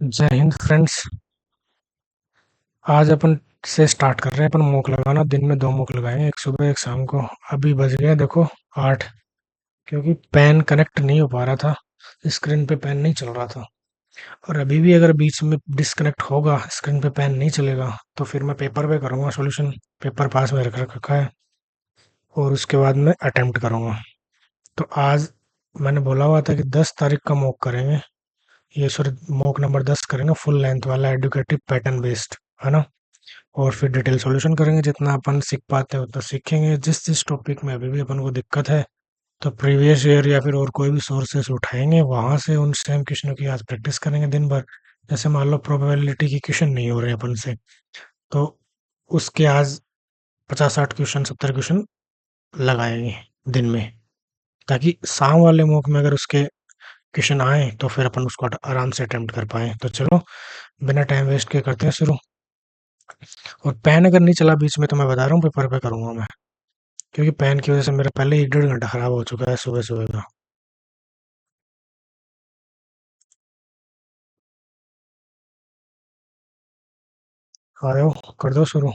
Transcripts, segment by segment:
जय हिंद फ्रेंड्स। आज अपन से स्टार्ट कर रहे हैं अपन मॉक लगाना। दिन में 2 मॉक लगाएंगे, एक सुबह एक शाम को। अभी बज गए देखो 8। क्योंकि पेन कनेक्ट नहीं हो पा रहा था, स्क्रीन पे पेन नहीं चल रहा था। और अभी भी अगर बीच में डिस्कनेक्ट होगा, स्क्रीन पे पेन नहीं चलेगा, तो फिर मैं पेपर पे करूँगा सॉल्यूशन। पेपर पास में रख रखा है और उसके बाद मैं अटेम्प्ट करूँगा। तो आज मैंने बोला हुआ था कि 10 तारीख का मॉक करेंगे। ये सॉरी, मॉक नंबर 10 करेंगे, फुल लेंथ वाला एडुकेटिव पैटर्न बेस्ड, है ना। और फिर डिटेल सॉल्यूशन करेंगे, जितना अपन सीख पाते हैं उतना सीखेंगे। जिस जिस टॉपिक में अभी भी अपन को दिक्कत है, तो प्रीवियस ईयर या फिर और कोई भी सोर्सेस उठाएंगे, वहां से उन सेम क्वेश्चनों की आज प्रैक्टिस करेंगे दिन भर। जैसे मान लो प्रोबेबिलिटी के क्वेश्चन नहीं हो रहे अपन से, तो उसके आज 50-60 क्वेश्चन 70 क्वेश्चन लगाएंगे दिन में, ताकि शाम वाले मॉक में अगर उसके क्वेश्चन आए तो फिर अपन उसको आराम से अटेम्प्ट कर पाए। तो चलो बिना टाइम वेस्ट के करते हैं शुरू। और पेन अगर नहीं चला बीच में तो मैं बता रहा हूँ पेपर पे करूंगा मैं, क्योंकि पेन की वजह से मेरा पहले ही 1 डेढ़ घंटा खराब हो चुका है सुबह सुबह का। आ जाओ, कर दो शुरू।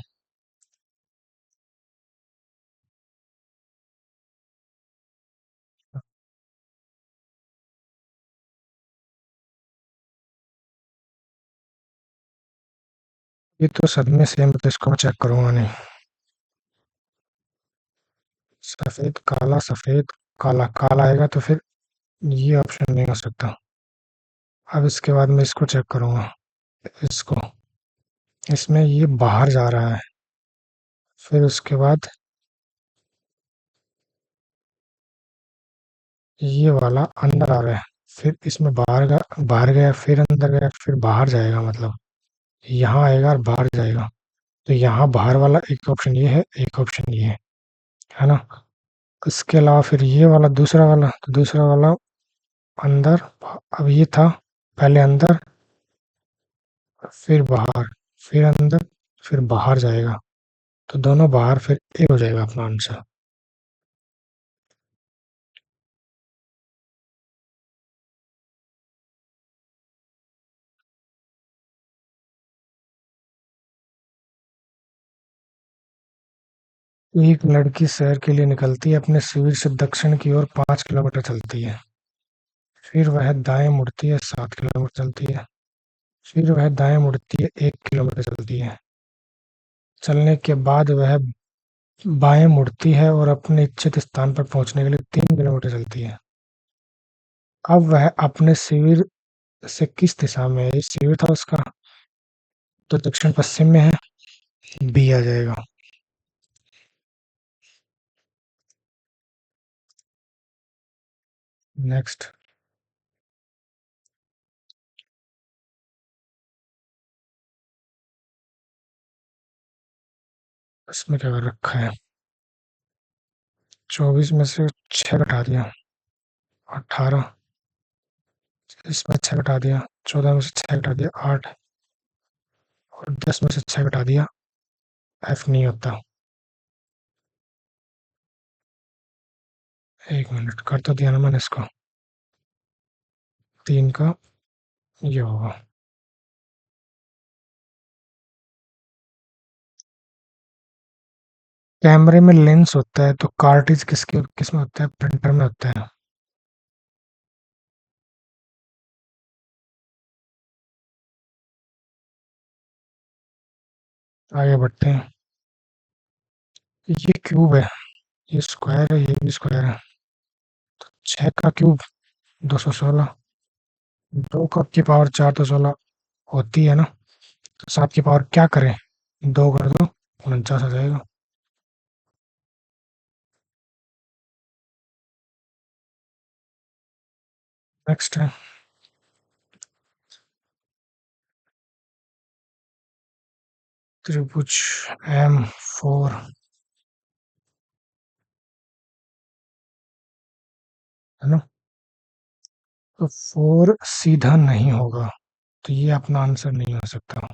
ये तो सदमे सेम, तो इसको मैं चेक करूंगा नहीं। सफेद काला सफेद काला काला आएगा तो फिर ये ऑप्शन नहीं हो सकता। अब इसके बाद मैं इसको चेक करूंगा, इसको। इसमें ये बाहर जा रहा है, फिर उसके बाद ये वाला अंदर आ रहा है, फिर इसमें बाहर गया, फिर अंदर गया, फिर बाहर जाएगा, मतलब यहाँ आएगा और बाहर जाएगा। तो यहाँ बाहर वाला एक ऑप्शन ये है, एक ऑप्शन ये है ना। इसके अलावा फिर ये वाला दूसरा वाला, तो दूसरा वाला अंदर। अब ये था पहले अंदर, फिर बाहर, फिर अंदर, फिर बाहर जाएगा। तो दोनों बाहर, फिर ए हो जाएगा अपना आंसर। एक लड़की शहर के लिए निकलती है, अपने शिविर से दक्षिण की ओर 5 किलोमीटर चलती है। फिर वह दाएं मुड़ती है, 7 किलोमीटर चलती है। फिर वह दाएं मुड़ती है, 1 किलोमीटर चलती है। चलने के बाद वह बाएं मुड़ती है और अपने इच्छित स्थान पर पहुंचने के लिए 3 किलोमीटर चलती है। अब वह अपने शिविर से किस दिशा में है? ये शिविर था उसका, तो दक्षिण पश्चिम में है, बी आ जाएगा। नेक्स्ट। इसमें क्या कर रखा है? 24 में से 6 घटा दिया, 18। इसमें 6 घटा दिया, 14 में से 6 घटा दिया, 8। और 10 में से 6 घटा दिया, एफ नहीं होता। 1 मिनट, कर तो दिया ना मैंने इसको। 3 का ये होगा। कैमरे में लेंस होता है, तो कार्टिज किस में होता है? प्रिंटर में होता है। आगे बढ़ते हैं। ये क्यूब है, ये स्क्वायर है, ये भी स्क्वायर है। 6 का क्यूब 216। 2 कप की पावर 4 तो 16 होती है ना। तो 7 की पावर क्या करें? 2 कर दो, 49 आ जाएगा। नेक्स्ट है। त्रिभुज M4, है ना। तो 4 सीधा नहीं होगा, तो ये अपना आंसर नहीं हो सकता।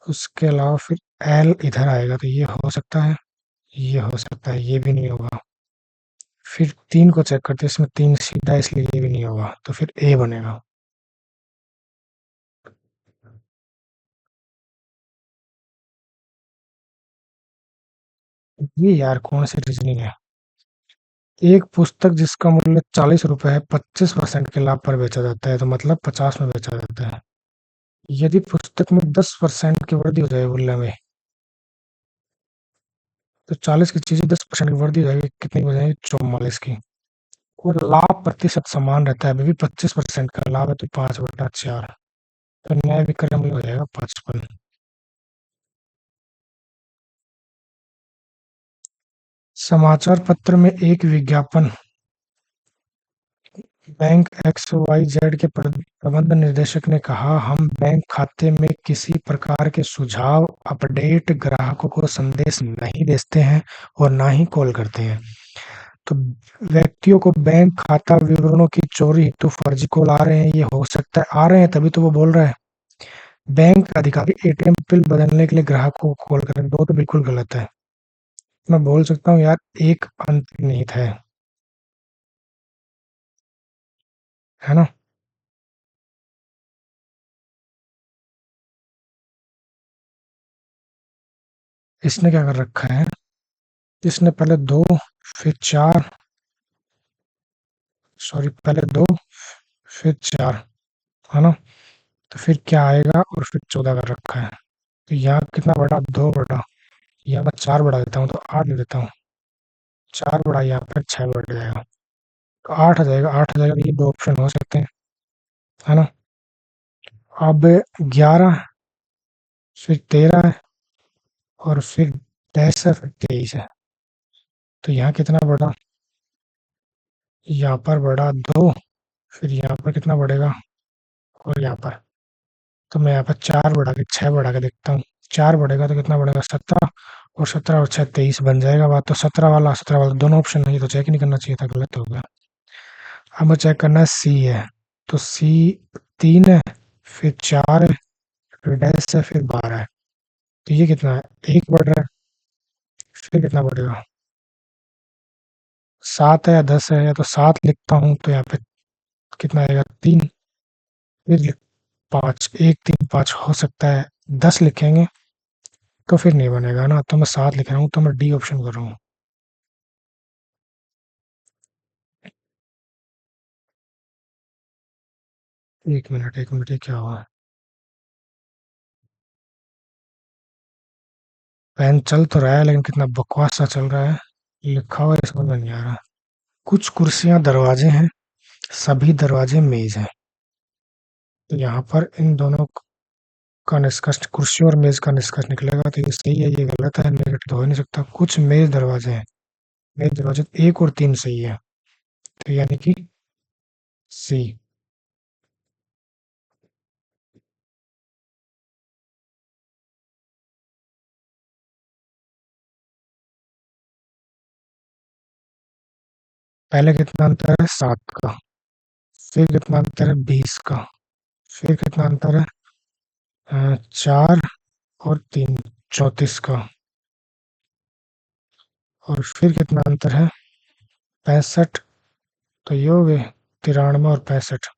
उसके अलावा फिर L इधर आएगा, तो ये हो सकता है, ये हो सकता है, ये भी नहीं होगा। फिर 3 को चेक करते हैं, इसमें 3 सीधा है, इसलिए ये भी नहीं होगा, तो फिर A बनेगा। ये यार कौन सी रीजनिंग है? एक पुस्तक जिसका मूल्य 40 रुपए है 25% के लाभ पर बेचा जाता है, तो मतलब 50 में बेचा जाता है। यदि पुस्तक में 10% की वृद्धि हो जाए मूल्य में, तो 40 की चीज 10% की वृद्धि हो जाएगी, कितनी हो जाएगी? 44 की। और लाभ प्रतिशत समान रहता है, अभी भी 25% का लाभ है, तो 5/4। तो न्याय विक्रय मूल्य हो जाएगा 55। समाचार पत्र में एक विज्ञापन। बैंक एक्स वाई जेड के प्रबंध निदेशक ने कहा, हम बैंक खाते में किसी प्रकार के सुझाव अपडेट ग्राहकों को संदेश नहीं भेजते हैं और ना ही कॉल करते हैं। तो व्यक्तियों को बैंक खाता विवरणों की चोरी हेतु फर्जी कॉल आ रहे हैं, ये हो सकता है, आ रहे हैं तभी तो वो बोल रहा है। बैंक अधिकारी एटीएम पिन बदलने के लिए ग्राहकों को कॉल करें, दो तो बिल्कुल गलत है। मैं बोल सकता हूँ यार, एक अंतर्निहित है ना? इसने क्या कर रखा है? इसने पहले दो, फिर चार, सॉरी पहले दो फिर चार, है ना? तो फिर क्या आएगा, और फिर 14 कर रखा है। तो यहाँ कितना बड़ा? 2 बड़ा। यहाँ मैं 4 बढ़ा देता हूँ तो 8 दे देता हूँ। 4 बड़ा, यहाँ पर 6 बढ़ जाएगा, तो 8 आ जाएगा। 8 आ जाएगा, तो ये दो ऑप्शन हो सकते हैं, है ना? अब 11, फिर 13 है, और फिर डैश है, फिर 23 है। तो यहाँ कितना बड़ा? यहाँ पर बड़ा 2, फिर यहाँ पर कितना बढ़ेगा, और यहाँ पर। तो मैं यहाँ पर 4 बढ़ा के देखता हूँ। 4 बढ़ेगा तो कितना बढ़ेगा? 17, और 17 और 6 23 बन जाएगा बात। तो 17 वाला दोनों ऑप्शन नहीं, तो चेक नहीं करना चाहिए था, गलत हो गया। अब मुझे चेक करना है सी है। तो सी 3 है, फिर 4 है, फिर डैश है, फिर 12 है। तो ये कितना है? 1 बढ़ रहा है। फिर कितना बढ़ेगा? 7 है या 10 है? या तो 7 लिखता हूँ तो यहाँ पे कितना आएगा? 3। फिर 5, 1 3 5 हो सकता है। 10 लिखेंगे तो फिर नहीं बनेगा ना, तो मैं 7 लिख रहा हूँ, तो मैं डी ऑप्शन कर रहा हूँ। 1 मिनट, 1 मिनट, ये क्या हुआ? फैन चल तो रहा है, लेकिन कितना बकवास सा चल रहा है। लिखा हुआ है, समझ में नहीं आ रहा। कुछ कुर्सियां दरवाजे हैं, सभी दरवाजे मेज हैं। तो यहाँ पर इन दोनों का निष्कर्ष, कुर्सी और मेज का निष्कर्ष निकलेगा, तो ये सही है, ये गलत है, नेगेटिव तो हो ही नहीं सकता। कुछ मेज दरवाजे हैं, मेज दरवाजे 1 और 3 सही है, तो यानी कि सी। पहले कितना अंतर है? 7 का। फिर कितना अंतर है? 20 का। फिर कितना अंतर है? 4 और 3, 34 का। और फिर कितना अंतर है? 65। तो ये हो गए 93 और 65।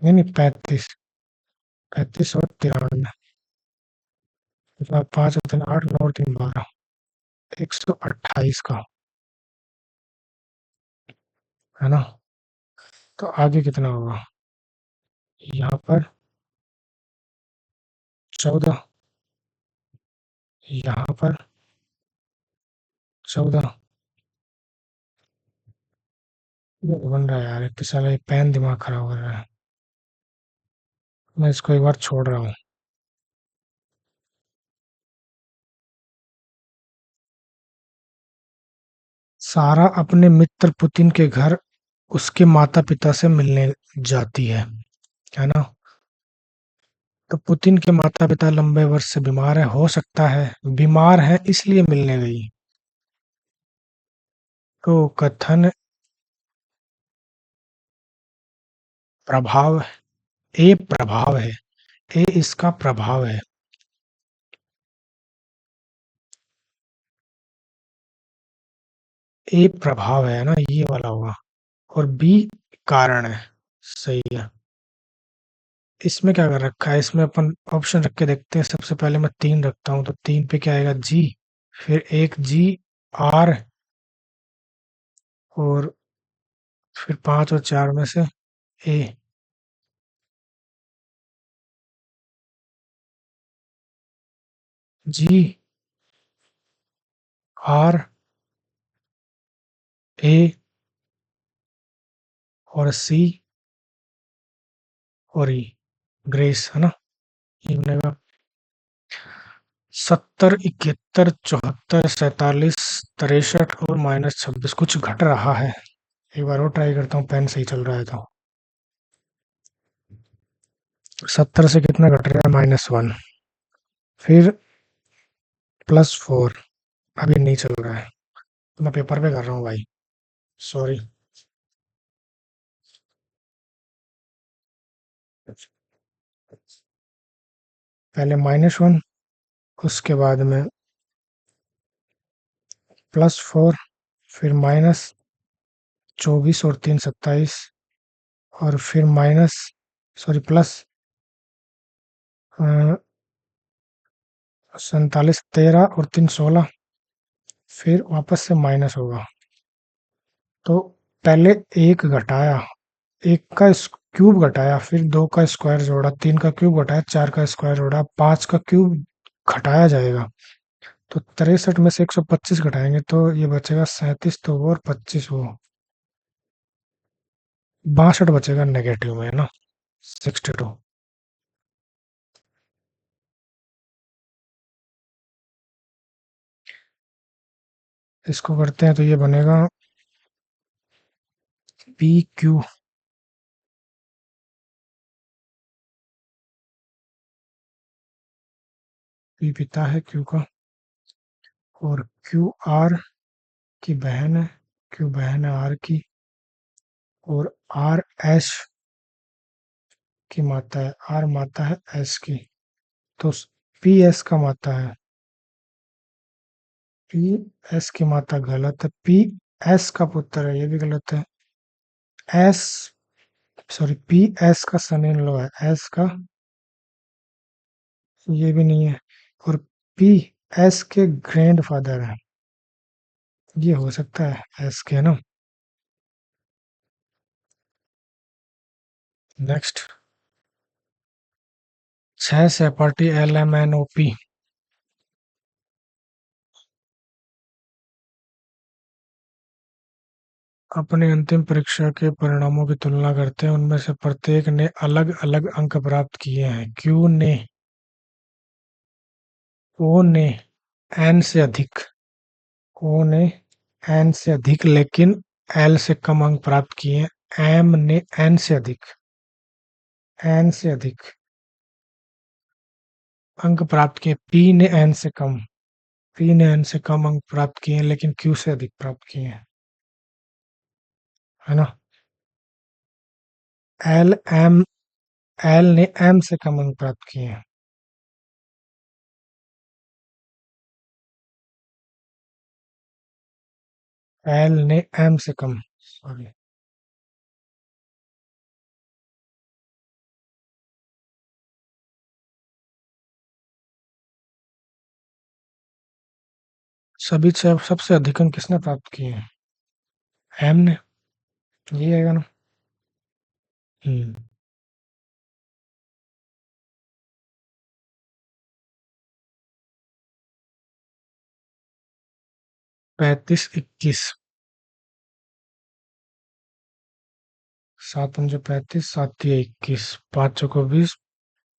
नहीं नहीं, 35। 35 और 93। कितना? 5 और 3 8, 9 और 3 12, 128 का, है ना? तो आगे कितना होगा? यहाँ पर 14, यहाँ पर 14। ये तो बन रहा है यार, इतने सारा ये पेन दिमाग खराब कर रहा है। मैं इसको एक बार छोड़ रहा हूँ। सारा अपने मित्र पुतिन के घर उसके माता पिता से मिलने जाती है ना? तो पुतिन के माता पिता लंबे वर्ष से बीमार है, हो सकता है बीमार है इसलिए मिलने गई। तो कथन प्रभाव, ए प्रभाव है, ए इसका प्रभाव है। ए प्रभाव है ना, ये वाला होगा। और बी कारण है, सही है। इसमें क्या कर रखा है? इसमें अपन ऑप्शन रख के देखते हैं। सबसे पहले मैं 3 रखता हूँ, तो 3 पे क्या आएगा? जी। फिर एक जी आर, और फिर 5 और 4 में से ए। जी आर ए और सी और ई, ग्रेस है ना, ये बनेगा 70, 71, 74, 47 और -26। कुछ घट रहा है, एक बार और ट्राई करता हूँ, पेन सही चल रहा है तो। 70 से कितना घट रहा है, -1, फिर +4, अभी नहीं चल रहा है, तो मैं पेपर पे कर रहा हूँ भाई, सॉरी। पहले -1, उसके बाद में +4, फिर -24 और 3 27, और फिर माइनस, सॉरी प्लस 47, 13 और 3 16, फिर वापस से माइनस होगा। तो पहले एक घटाया, एक का क्यूब घटाया, फिर 2 का स्क्वायर जोड़ा, 3 का क्यूब घटाया, 4 का स्क्वायर जोड़ा, 5 का क्यूब घटाया जाएगा। तो 63 में से 125 घटाएंगे तो ये बचेगा 37, तो वो और 25 वो 62 बचेगा नेगेटिव में, है ना, 62। इसको करते हैं तो ये बनेगा पी क्यू, पी पिता है क्यू का, और क्यू आर की बहन है, क्यू बहन है आर की, और आर एस की माता है, आर माता है एस की। तो पी एस का माता है, पी एस की माता गलत है, पी एस का पुत्र है, ये भी गलत है। एस, सॉरी पी एस का सन इन लॉ है, एस का, ये भी नहीं है। और पी एस के ग्रैंड फादर है, ये हो सकता है एस के, है ना। नेक्स्ट, 6 सहपाठी L M N O P अपनी अंतिम परीक्षा के परिणामों की तुलना करते हैं, उनमें से प्रत्येक ने अलग अलग अंक प्राप्त किए हैं। क्यू ने, ओ ने एन से अधिक, ओ ने एन से अधिक लेकिन एल से कम अंक प्राप्त किए हैं। एम ने एन से अधिक, एन से अधिक अंक प्राप्त किए। पी ने एन से कम, पी ने एन से कम अंक प्राप्त किए हैं लेकिन क्यू से अधिक प्राप्त किए हैं, है ना। एल एम, एल ने एम से कम अंक प्राप्त किए हैं, एल ने एम से कम, सॉरी। सभी से सबसे अधिक अंक किसने प्राप्त किए हैं, एम ने, ये आएगा ना। हम्म। 35, 21, 7 पंजे 35, 7 तिया 21, 5 चौको 20,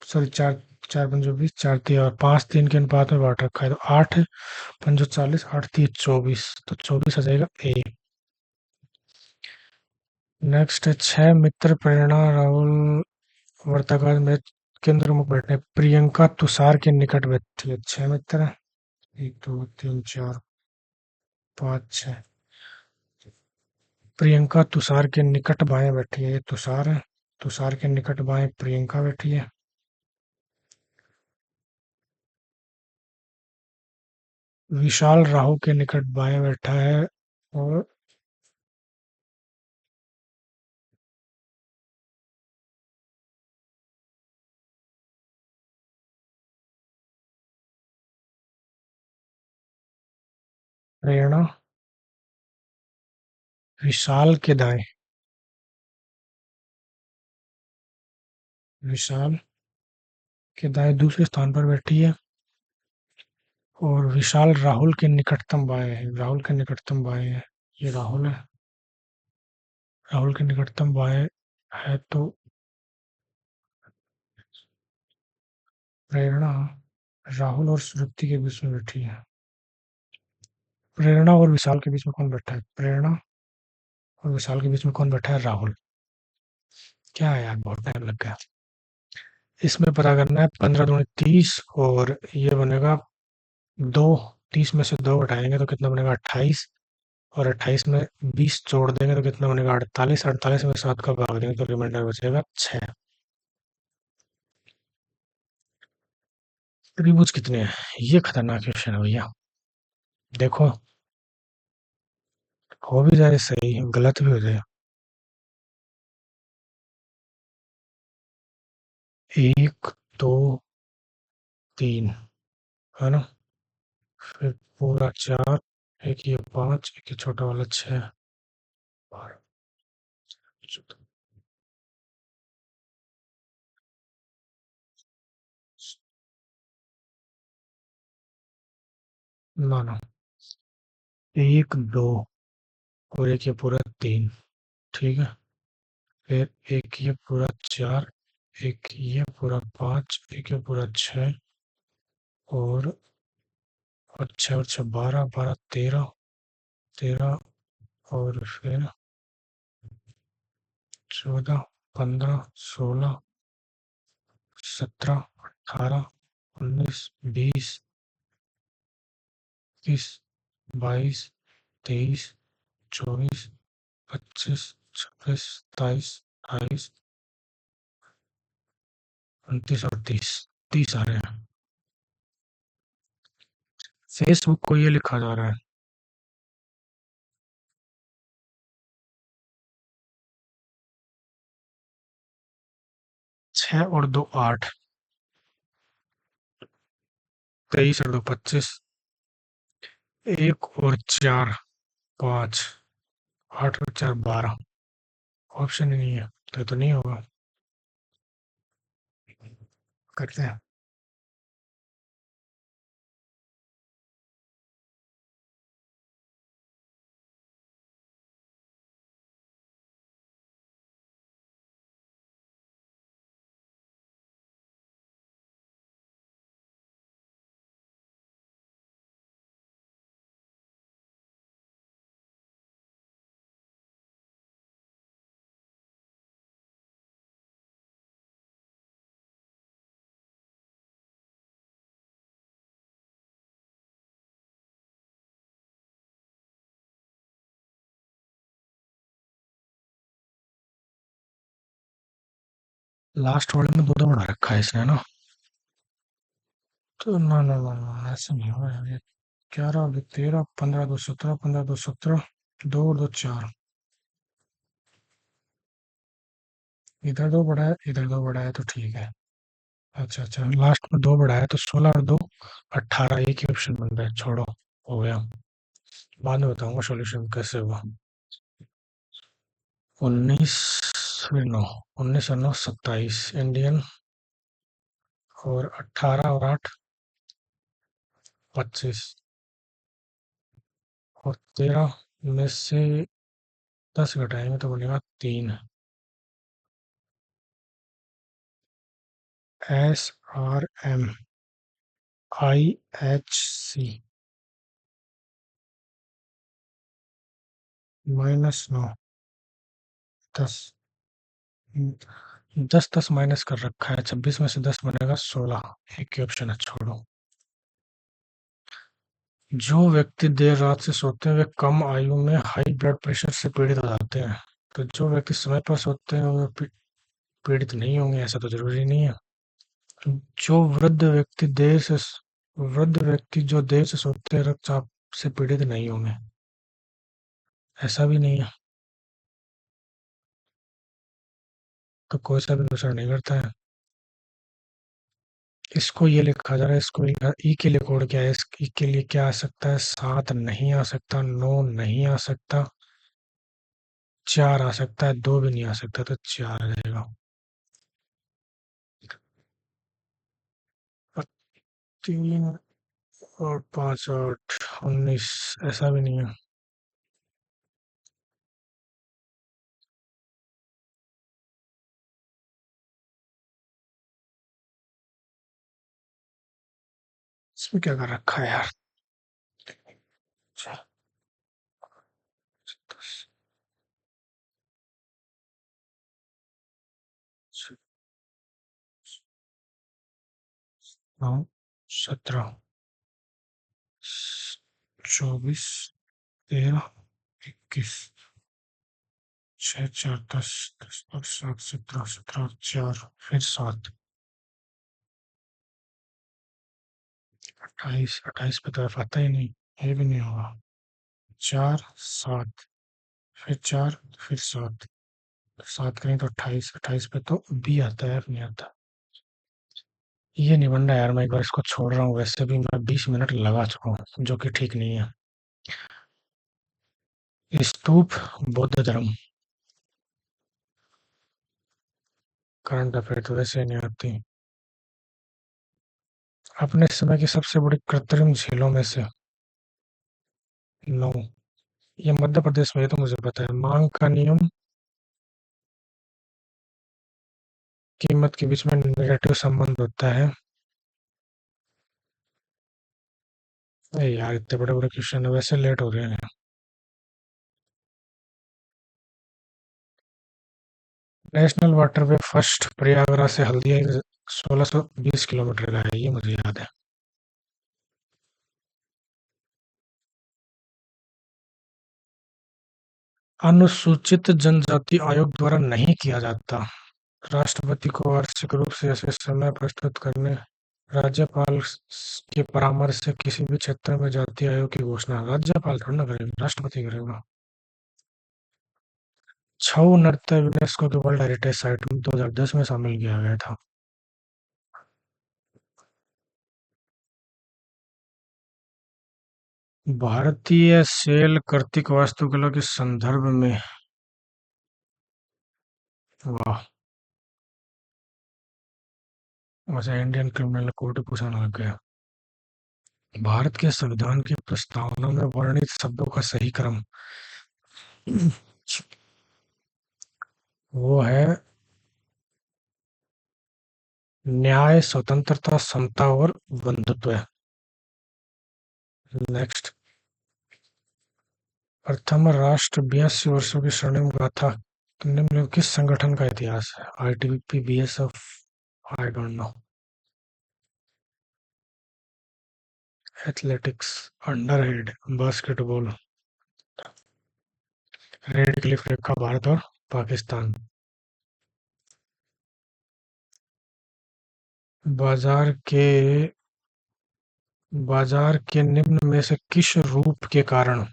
सॉरी चार, 4 पंजे 20, 4 तिया और 5 3 के अनुपात में बांट रखा है, तो 8 पंजो 40, 8 तिया 24, तो 24 आ जाएगा ए। नेक्स्ट है 6 मित्र प्रेरणा राहुल वर्ताकार में केंद्र में बैठे, प्रियंका तुषार के निकट बैठती है। 6 मित्र हैं, 1 2 3 4 5 6। प्रियंका तुषार के निकट बाएं बैठी है, ये तुषार है, तुषार के निकट बाएं प्रियंका बैठी है। विशाल राहु के निकट बाएं बैठा है, और प्रेरणा विशाल के दाएं, विशाल के दाएं दूसरे स्थान पर बैठी है। और विशाल राहुल के निकटतम बाएं है, राहुल के निकटतम बाएं है। ये राहुल है, राहुल के निकटतम बाएं है तो प्रेरणा राहुल और श्रुति के बीच में बैठी है। प्रेरणा और विशाल के बीच में कौन बैठा है? प्रेरणा और विशाल के बीच में कौन बैठा है? राहुल। क्या है यार, बहुत टाइम लग गया। इसमें पता करना है 15 दूनी 30 और ये बनेगा 2। 30 में से 2 घटाएंगे तो कितना बनेगा? 28। और 28 में 20 जोड़ देंगे तो कितना बनेगा? 48। 48 में 7 का भाग देंगे तो रिमाइंडर बचेगा 6। त्रिभुज कितने हैं? ये खतरनाक क्वेश्चन है भैया। देखो, हो भी जाए सही, गलत भी हो जाए। 1 2 3 है ना? फिर पूरा 4, एक ये 5, एक ये छोटा वाला 6, 12, ना ना, 1 2 और एक ये पूरा 3, ठीक है। फिर एक ये पूरा 4, एक ये पूरा 5, एक ये पूरा 6 और 6 और 6 12, 12 13, 13 और फिर 14 15 16 17 18 19 20 21 22 23 24 25 26 27 28 29 और 30। 30 आ रहे हैं। फेसबुक को ये लिखा जा रहा है। 6 और 2 8, 23 और 2 25, 1 और 4 5, 8 और 4 12। ऑप्शन ही नहीं है तो ये तो नहीं होगा। करते हैं। लास्ट वर्ड में 2 बढ़ा रखा है इसने ना। तो ना ना ना ना, ऐसा नहीं होगा यार। 11 2 13, 15 2 17, 15 2 17, 2 और 2 4। इधर 2 बढ़ा है, इधर 2 बढ़ा है तो ठीक है। अच्छा अच्छा, लास्ट में 2 बढ़ा है तो 16 और 2 18। एक ही ऑप्शन बन रहा है, छोड़ो, हो गया। बाद में बताऊंगा सॉल्यूशन कैसे हुआ। 19 फिर 9, 19 और 9 27 इंडियन। और 18 और 8 25। और 13 में से 10 घटाएंगे तो बनेगा 3। SRMIHC -9 10। 10 माइनस कर रखा है, 26 में से 10 बनेगा 16। एक ही ऑप्शन है, छोड़ो। जो व्यक्ति देर रात से सोते हैं वे कम आयु में हाई ब्लड प्रेशर से पीड़ित हो जाते हैं। तो जो व्यक्ति समय पर सोते हैं वो पीड़ित नहीं होंगे, ऐसा तो जरूरी नहीं है। जो वृद्ध व्यक्ति जो देर से सोते हैं रक्तचाप से पीड़ित नहीं होंगे, ऐसा भी नहीं है। तो कोई सा भी प्रेशर नहीं करता है। इसको ये लिखा जा रहा है, इसको ई के लिए कोड क्या है, इस ई के लिए क्या आ सकता है, 7 नहीं आ सकता, 9 नहीं आ सकता, 4 आ सकता है, 2 भी नहीं आ सकता, तो 4 आ जाएगा। 3 और 5 8 19, ऐसा भी नहीं है। इसमें क्या कर रखा है यार। 10 9 17 24 13 21 6 4 10 10 और 7 17 17 और 4 फिर 7 28 28 पे तो आता ही नहीं, ये भी नहीं होगा। 4 7 फिर 4 फिर 7, 7 करें तो 28, 28 पे तो बी आता है, एफ नहीं आता। ये नहीं बन रहा यार, मैं एक बार इसको छोड़ रहा हूँ, वैसे भी मैं 20 मिनट लगा चुका हूँ, जो कि ठीक नहीं है। स्तूप, बौद्ध धर्म, करंट अफेयर तो वैसे ही नहीं आती। अपने समय की सबसे बड़ी कृत्रिम झीलों में से 9, ये मध्य प्रदेश में है तो मुझे पता है। मांग का नियम, कीमत के बीच में नेगेटिव संबंध होता है। अरे यार इतने बड़े बड़े क्वेश्चन है, वैसे लेट हो रहे हैं। नेशनल वाटरवे फर्स्ट प्रयागराज से हल्दिया 1620 किलोमीटर का है, ये मुझे याद है। अनुसूचित जनजाति आयोग द्वारा नहीं किया जाता। राष्ट्रपति को वार्षिक रूप से ऐसे समय प्रस्तुत करने, राज्यपाल के परामर्श से किसी भी क्षेत्र में जाति आयोग की घोषणा राज्यपाल थोड़ी ना करेगा, राष्ट्रपति करेगा। छऊ नृत्य यूनेस्को के वर्ल्ड हेरिटेज साइट में 2010 में शामिल किया गया था। भारतीय शैल कर्तिक वास्तुकला के संदर्भ में, वाह, मुझे इंडियन क्रिमिनल कोड पूछना लग गया। भारत के संविधान की प्रस्तावना में वर्णित शब्दों का सही क्रम, वो है न्याय, स्वतंत्रता, समता और बंधुत्व। नेक्स्ट। प्रथम राष्ट्र 82 वर्षों की स्वर्णिम गाथा निम्नलिखित किस संगठन का इतिहास है? ITBP, BSF, I don't know. Athletics, अंडरहेड, बास्केटबॉल। रेड क्लिफ रेखा, भारत और पाकिस्तान। बाजार के बाजार के निम्न में से किस रूप के कारण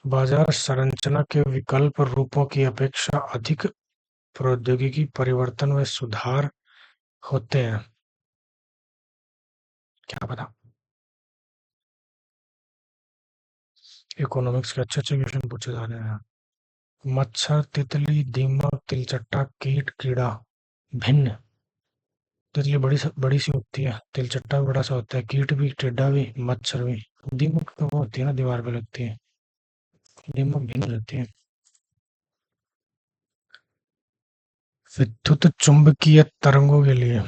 बाजार संरचना के विकल्प रूपों की अपेक्षा अधिक प्रौद्योगिकी परिवर्तन में सुधार होते हैं? क्या पता। इकोनॉमिक्स के अच्छे अच्छे क्वेश्चन पूछे जा रहे हैं। मच्छर, तितली, दीमक, तिलचट्टा, कीट, कीड़ा। भिन्न। तितली बड़ी सी होती है, तिलचट्टा भी बड़ा सा होता है, कीट भी, टिड्डा भी, मच्छर भी। दीमक तो वो होती है ना, दीवार पे लगती है। दीमक भिन्न रहती है। विद्युत चुंबकीय तरंगों के लिए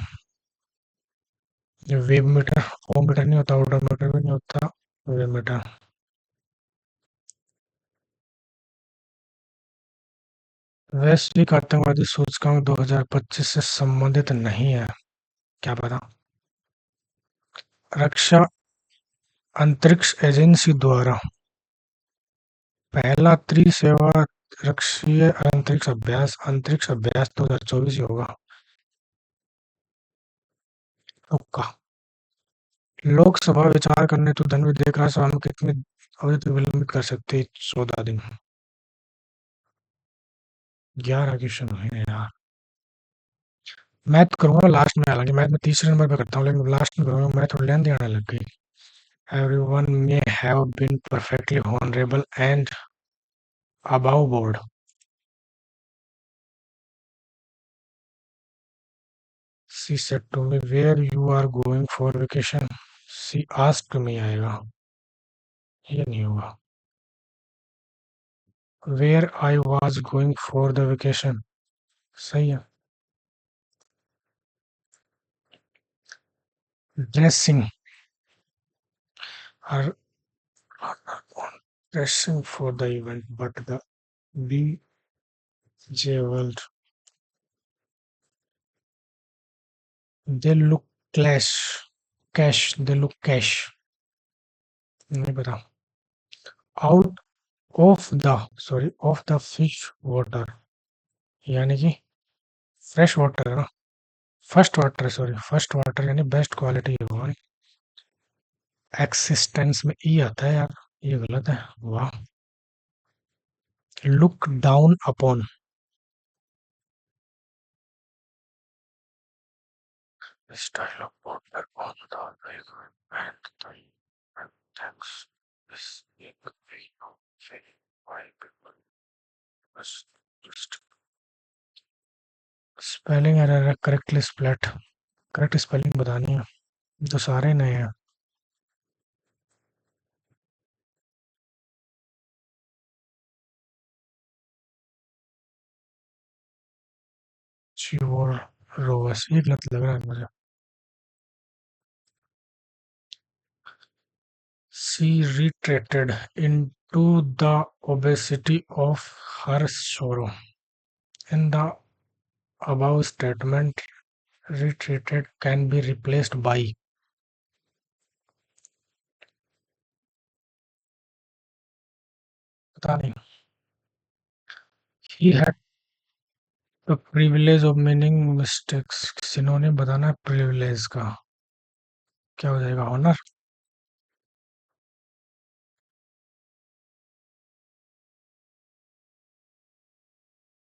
वेव मीटर, ओम मीटर नहीं होता, ओडोमीटर भी नहीं होता, वेव मीटर। वैश्विक आतंकवादी सूचकांक 2025 से संबंधित नहीं है। क्या पता। रक्षा अंतरिक्ष एजेंसी द्वारा पहला त्रिसेवा रक्षीय अंतरिक्ष अभ्यास 2024 ही होगा। ओका। लोकसभा विचार करने तो धन विधेयक राज्यसभा में कितनी अवधि तक विलंबित कर सकती है? 14 दिन। 11 क्वेश्चन है यार। मैथ करूंगा लास्ट में, हालांकि मैथ में तीसरे नंबर पे करता हूँ, लेकिन लास्ट में करूंगा। मैं थोड़ी लेंदी आने लग गई। Everyone may have been perfectly honorable and above board. She said to me, "Where you are going for vacation?" She asked me आएगा, ये नहीं होगा। Where I was going for the vacation, सही है। Dressing, her dressing for the event, but the bejeweled, they look they look cash, नहीं पता। Out of the fish water, यानी कि फ्रेश वाटर है ना, फर्स्ट वाटर यानी बेस्ट क्वालिटी होगा। एक्सिस्टेंस में ई आता है यार, ये गलत है। वाह। Look down upon, style of water on the end thanks this एक वेरी वाई पीपल बस जस्ट स्पेलिंग एरर है, करेक्टली स्प्लिट, करेक्ट स्पेलिंग बतानी है, तो सारे नए हैं। श्योर रोवस, ये गलत लग रहा है मुझे। She retreated into the obscurity of her sorrow. In the above statement, retreated can be replaced by पता नहीं। He had the privilege of meaning mistakes। Synonym बताना है privilege का, क्या हो जाएगा? Honour.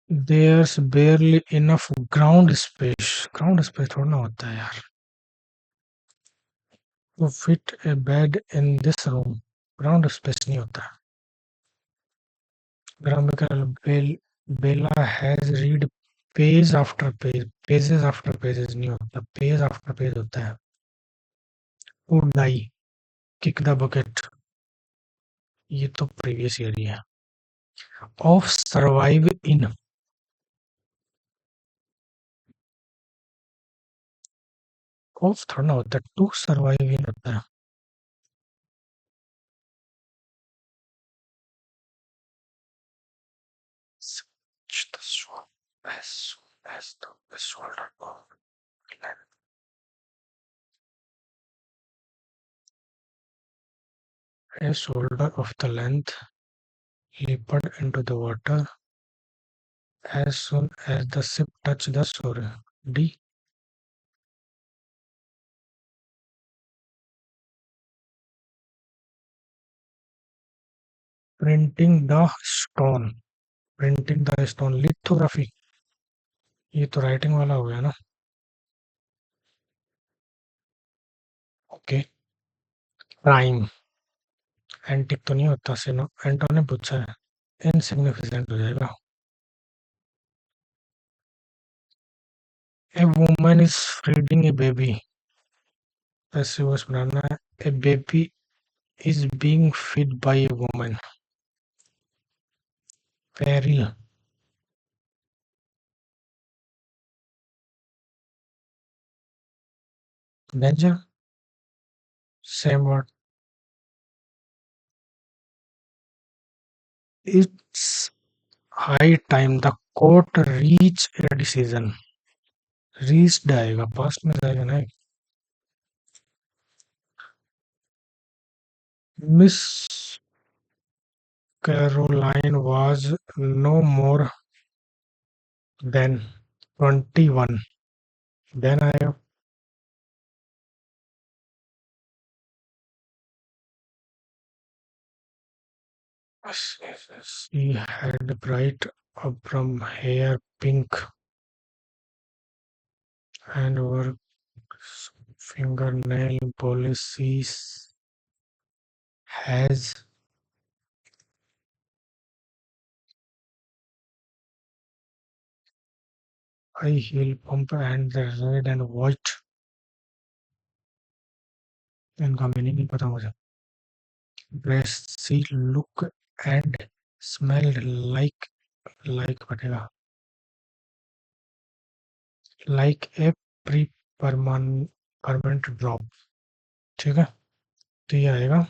There's barely enough ground space, ground space थोड़ा ना होता है यार, to fit a bed in this room, ground space नहीं होता है। Grammatical Bella has read page after page, pages after pages नहीं होता, पेज आफ्टर पेज होता है। To die, kick the bucket, ये तो प्रीवियस ईयर ही है। ऑफ सर्वाइव इन, ऑफ थोड़ा ना होता है, टू सर्वाइव इन होता है। Switch the sword as soon as the shoulder of length. A shoulder of the length leaped into the water as soon as the ship touched the shore. D. Printing the stone, printing the stone, lithography, ये तो writing वाला हो गया ना। Okay. Prime, antique तो नहीं होता, सिनो एंटो ने पूछा है, इनसिग्निफिकेंट हो जाएगा। A woman is feeding a baby, ऐसे बस बनाना है। A baby is being fed by a woman. Peril, danger, same word. It's high time the court reach a decision, reached आएगा, पास्ट में जाएगा ना। Miss Caroline was no more than 21, then आएगा। She had bright auburn hair, pink and work fingernail policies has high heel pump and the red and white. इनका meaning नहीं पता मुझे. Brassy look and smell like बनेगा like a permanent drop. ठीक है, तो ये आएगा.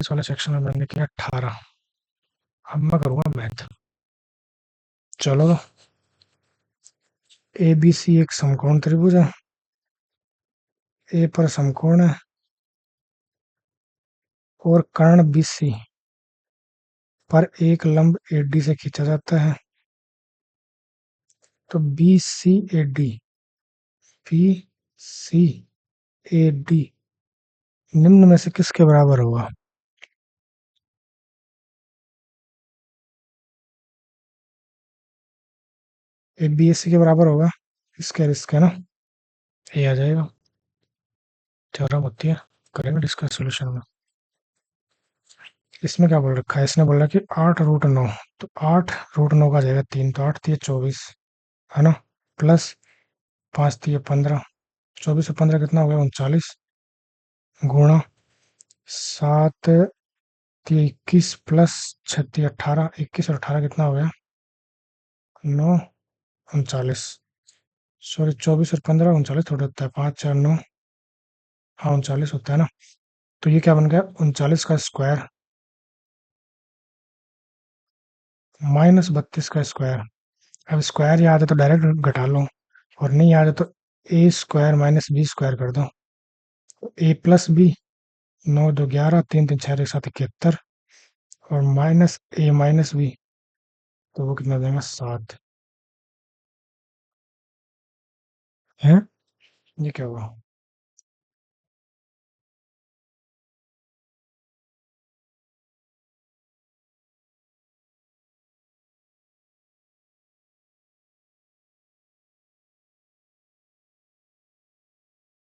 इस वाले सेक्शन में मैंने किया 18. अब मैं करूँगा मैथ. चलो, ए बी सी एक समकोण त्रिभुज है. ए पर समकोण है और कर्ण बी सी पर एक लंब ए डी से खींचा जाता है. तो बी सी ए डी निम्न में से किसके बराबर होगा? ए बी ए सी के बराबर होगा. इसके ना ये आ जाएगा. थ्योरम होती है, करेंगे डिस्कस सोल्यूशन में. इसमें क्या बोल रखा है? इसने बोला कि 8√9. तो 8√9 का आ जाएगा 3. तो 8 3 24 है ना, प्लस 5 3 15. 24 और 15 कितना हो गया? 39. गुणा 7 3 21 प्लस 6 3 18. 21 और 18 कितना हो गया? 9 39. सॉरी, 24 और 15 39 थोड़ा होता है. 5 4 9, हाँ 39 होता है ना. तो ये क्या बन गया? 39 का स्क्वायर माइनस 32 का स्क्वायर. अब स्क्वायर याद है तो डायरेक्ट घटा लो, और नहीं याद है तो ए स्क्वायर माइनस बी स्क्वायर कर दो. ए प्लस बी, 9 2 11, 3 3 6 1 7 71, और माइनस ए माइनस बी, तो वो कितना देगा? 7 है. ये क्या हुआ?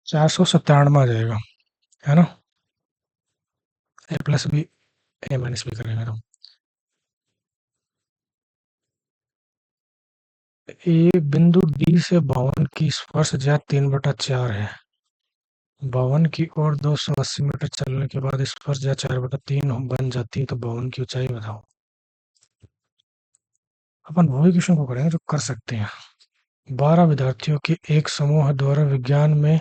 497 आ जाएगा, है ना. ए प्लस बी ए माइनस बी करेंगे तो ए बिंदु डी से भवन की स्पर्श ज्या 3/4 है. भवन की ओर 280 मीटर चलने के बाद स्पर्श ज्या 4/3 बन जाती है. तो भवन की ऊंचाई बताओ. अपन वही क्वेश्चन को करेंगे जो कर सकते हैं. 12 विद्यार्थियों के एक समूह द्वारा विज्ञान में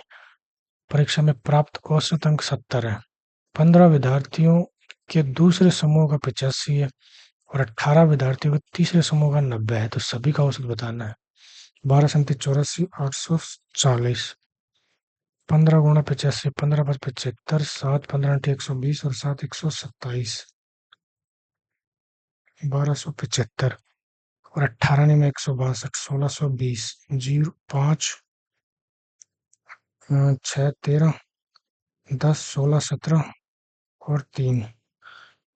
परीक्षा में प्राप्त औसत अंक 70 है. 15 विद्यार्थियों के दूसरे समूह का 85 है और 18 विद्यार्थियों के तीसरे समूह का 90 है. तो सभी का औसत बताना है. 12 37 84 840. 15 गुणा 85, 15 5 75, 7 15 120 और 7 127. 1275. और 18 में 162, 1620, 0 5 6 13 10 16 17 और 3.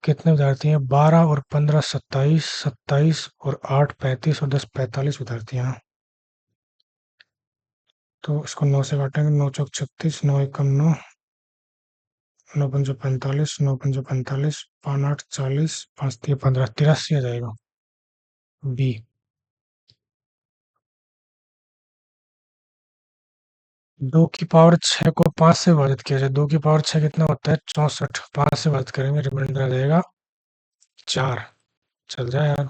कितने विद्यार्थी हैं? 12 और 15 27, 27 और 8 35 और 10 45 विद्यार्थी हैं. तो इसको 9 से काटेंगे. 9 चौक 36, 9 एकम 9, 9 पंचो 45, 9 पंचो 45, 5 8 40, 5 3 15, 83 आ जाएगा. बी. 2 की पावर 6 को 5 से विभाजित किया जाए. 2 की पावर 6 कितना होता है? 64. 5 से विभाजित करेंगे, रिमाइंडर आ जाएगा 4. चल जाए यार.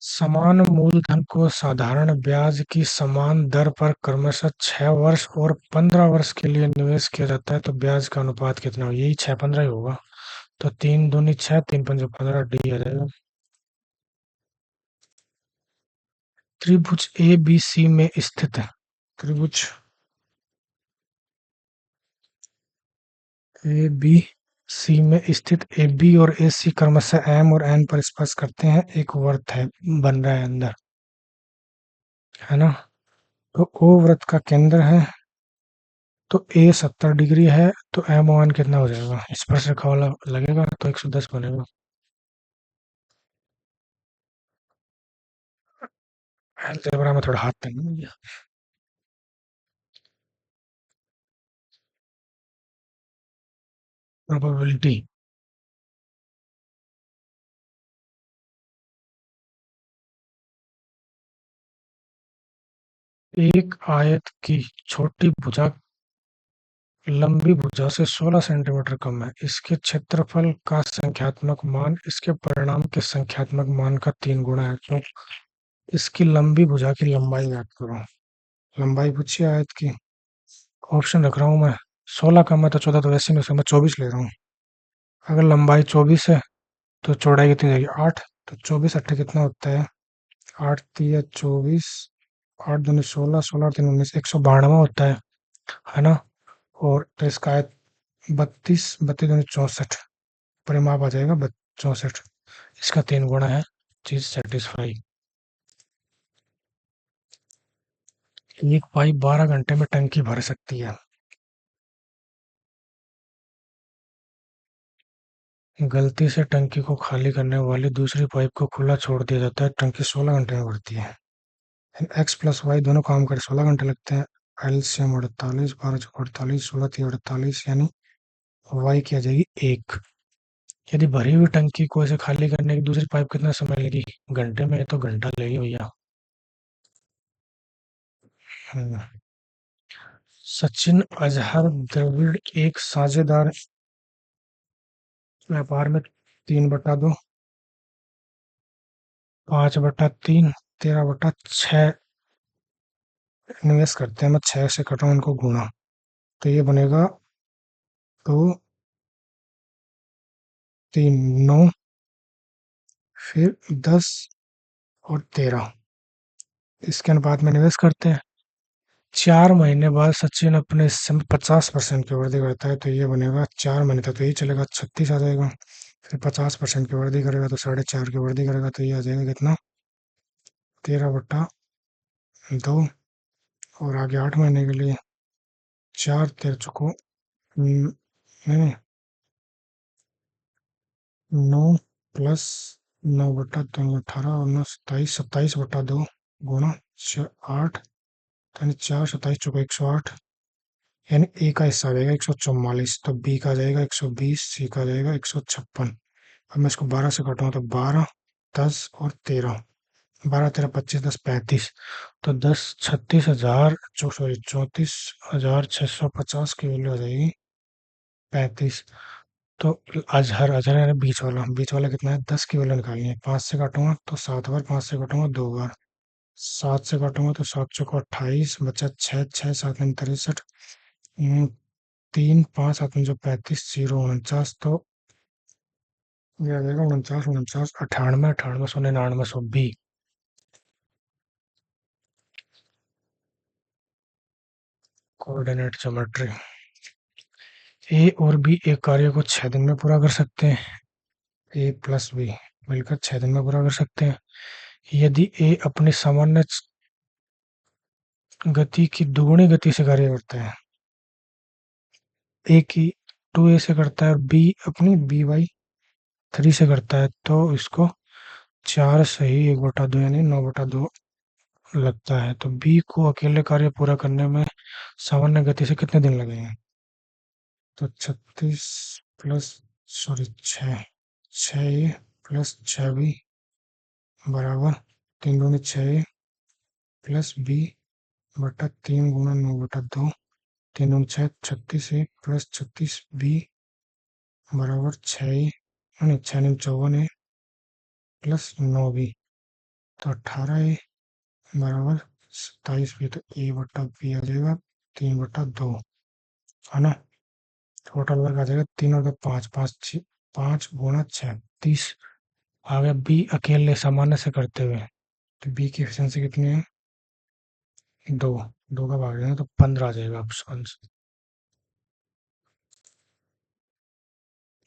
समान मूलधन को साधारण ब्याज की समान दर पर क्रमशः 6 वर्ष और 15 वर्ष के लिए निवेश किया जाता है. तो ब्याज का अनुपात कितना हो? यही 6 15 ही होगा. तो 3 दूनी 6, 3 पंजे 15, डी आ जाएगा. त्रिभुज ए बी सी में स्थित है. त्रिभुज ए बी सी में स्थित ए बी और ए सी क्रमशः एम और एन पर स्पर्श करते हैं. एक वृत्त है बन रहा है अंदर, है ना. तो ओ वृत्त का केंद्र है तो ए 70 डिग्री है, तो एम वन कितना हो जाएगा, स्पर्श रेखा वाला लगेगा तो 110 बनेगा। अलजेब्रा में थोड़ा हाथ तंग है भैया। प्रोबेबिलिटी। एक आयत की छोटी भुजा लंबी भुजा से 16 सेंटीमीटर कम है। इसके क्षेत्रफल का संख्यात्मक मान इसके परिणाम के संख्यात्मक मान का 3 गुना है। तो इसकी लंबी भुजा की लंबाई ज्ञात करो। लंबाई पूछी आयत की। ऑप्शन रख रहा हूँ मैं। 16 कम है तो 14, तो वैसे ही नहीं, मैं 24 ले रहा हूँ। अगर लंबाई 24 है तो चौड़ाई कितनी जाएगी, 8। तो 24 अट्ठे कितना होता है, 8 तिया 24, 8 दूनी 16, 16 तीन 19, 192 होता है ना। और तो इसका आयत 32, 32 दूनी 64, परिमाप आ जाएगा 64। इसका 3 गुना है। चीज सेटिस्फाई। एक पाइप 12 घंटे में टंकी भर सकती है। गलती से टंकी को खाली करने वाली दूसरी पाइप को खुला छोड़ दिया जाता है, टंकी 16 घंटे में भरती है। एक्स प्लस वाई दोनों काम कर 16 घंटे लगते हैं। एलसीएम 48, 12 चौक 48, 16 3 48, यानी वाई की आ जाएगी 1। यदि भरी हुई टंकी को इसे खाली करने की दूसरी पाइप कितना समय लेगी, घंटे में, तो घंटा लेगी भैया। हम्म। सचिन, अजहर, द्रविड़ एक साझेदार व्यापार में 3/2, 5/3, 13/6 निवेश करते हैं। मैं 6 से कटा उनको गुणा, तो ये बनेगा तो 3 9, फिर 10 और 13, इसके अनुपात में निवेश करते हैं। 4 महीने बाद सचिन अपने हिस्से में 50% की वृद्धि करता है, तो ये बनेगा 4 महीने तक तो यही चलेगा, 36 आ जाएगा। फिर 50% की वृद्धि करेगा तो 4.5 की वृद्धि करेगा, तो ये आ जाएगा कितना, 13/2। और आगे 8 महीने के लिए 4 13 चुको, नहीं, 9 प्लस 9/2 18 और 9 27, 27/2 गुणा 8, यानी 4 27 चुको 108, यानी ए का हिस्सा आ जाएगा 144, तो बी का आ जाएगा 120, सी का आ जाएगा 156। अब मैं इसको 12 से काटूंगा तो 12, 10 और 13, 12 13 25, 10 35, तो 10 36,000, सॉरी 34,650 की वैल्यू आ जाएगी 35। तो अजहर, अजहर यानी बीच वाला, बीच वाला कितना है, 10 की वैल्यू निकालनी है। 5 से काटूंगा तो 7 बार, 5 से काटूंगा 2 बार, 7 से काटूंगा तो 7 चौको 28, बचा 6, 6 7 63, 3 5 7 जो 35, 0 49, तो ये आ जाएगा 49 49 98, 98 199 120। Coordinate geometry. ए और बी एक कार्य को 6 दिन में पूरा कर सकते हैं। ए प्लस बी मिलकर 6 दिन में पूरा कर सकते हैं। यदि ए अपनी सामान्य गति की दुगुनी गति से कार्य करता है, ए की 2a से करता है और बी अपनी b/3 से करता है, तो इसको 4 सही 1/2 यानी 9/2 लगता है। तो बी को अकेले कार्य पूरा करने में सामान्य गति से कितने दिन लगेंगे, तो 36 plus, sorry 6, 6a plus 6b बराबर 3 दूनी 6a प्लस b/3 × 9/2, 3 दूनी 6, 36a प्लस 36b बराबर 6a, नहीं 6 × 54a प्लस 9b, तो 18a बराबर 27b, तो a/b आ जाएगा 3/2, है ना। टोटल वर्क आ जाएगा 3 और 2 5, 5 5 गुणा 6 30 आ गया। बी अकेले सामान्य से करते हुए, तो बी की एफिशिएंसी कितनी है, 2, 2 का भाग देना तो 15 आ जाएगा ऑप्शन।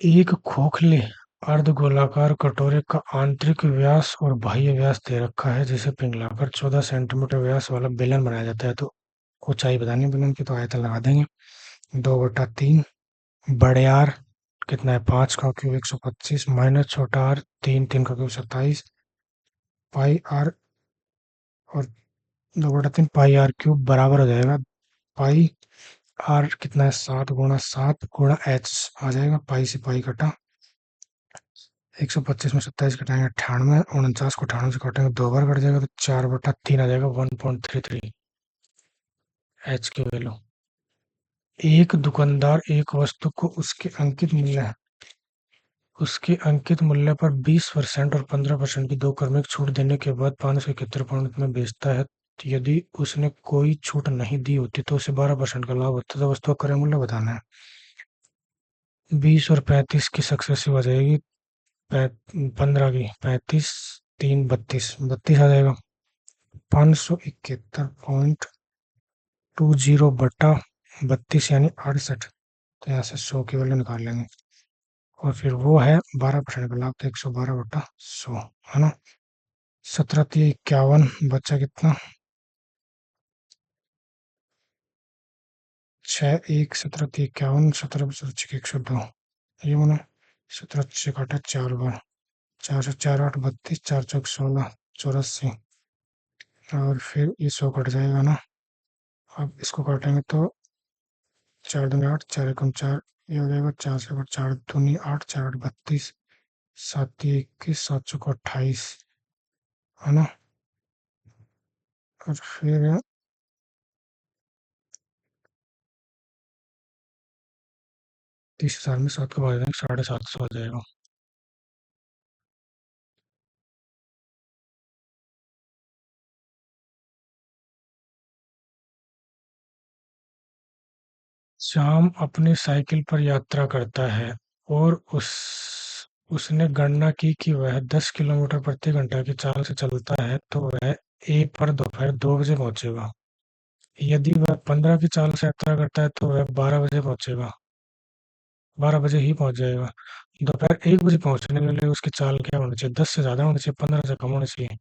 एक खोखले अर्धगोलाकार कटोरे का आंतरिक व्यास और बाह्य व्यास दे रखा है, जिसे पिघलाकर 14 सेंटीमीटर व्यास वाला बेलन बनाया जाता है। तो ऊंचाई बतानी है बुलंद की, तो आयतन लगा देंगे। 2/3 बड़े आर कितना है, 5 का क्यूब 125 माइनस छोटा आर 3 का क्यूब 27 पाई आर, और 2/3 पाई आर क्यूब बराबर हो जाएगा पाई आर कितना है, 7 गुणा 7 गुणा एच आ जाएगा। पाई से पाई कटा, 125 में 27 कटाएंगे 98, 49 को 98 से काटेंगे 2 बार कट जाएगा, तो 4/3 आ जाएगा 1.33 एच की वैल्यू। एक दुकानदार एक वस्तु को उसके अंकित मूल्य पर 20% और 15% की दो क्रमिक छूट देने के बाद 571 पाउंड में बेचता है। तो यदि उसने कोई छूट नहीं दी होती तो उसे 12% का लाभ होता, तो वस्तु का क्रय मूल्य बताना है। 20 और 35 की सक्सेसिव आ जाएगी, 15 की 35, 3 32 32 आ जाएगा। 571.20 यानी 68, तो यहाँ से 100 की वैल्यू निकाल लेंगे, और फिर वो है 12% का लाभ, तो 112/100 है ना। 17×51 बच्चा कितना, 6 1 17×51 17×102, ये मैंने 17 से काटा 4 बार, 4 से 4 8 32, 4 चौक 16 84, और फिर ये 100 कट जाएगा ना। अब इसको काटेंगे तो 4 दूनी 8, 4 एकम 4, ये हो जाएगा 4 से 4 दूनी 8, 4 8 32, 7 21, 7 चौक 28, है ना। और फिर 30,000 में 7 को भाग देंगे, 750 आ जाएगा। श्याम अपनी साइकिल पर यात्रा करता है और उसने गणना की कि वह 10 किलोमीटर प्रति घंटा की चाल से चलता है, तो वह ए पर दोपहर 2 बजे पहुंचेगा। यदि वह 15 की चाल से यात्रा करता है तो वह 12 बजे पहुंचेगा, 12 बजे ही पहुंच जाएगा। दोपहर 1 बजे पहुंचने के लिए उसकी चाल क्या होनी चाहिए, 10 से ज्यादा होनी चाहिए, 15 से कम होनी चाहिए।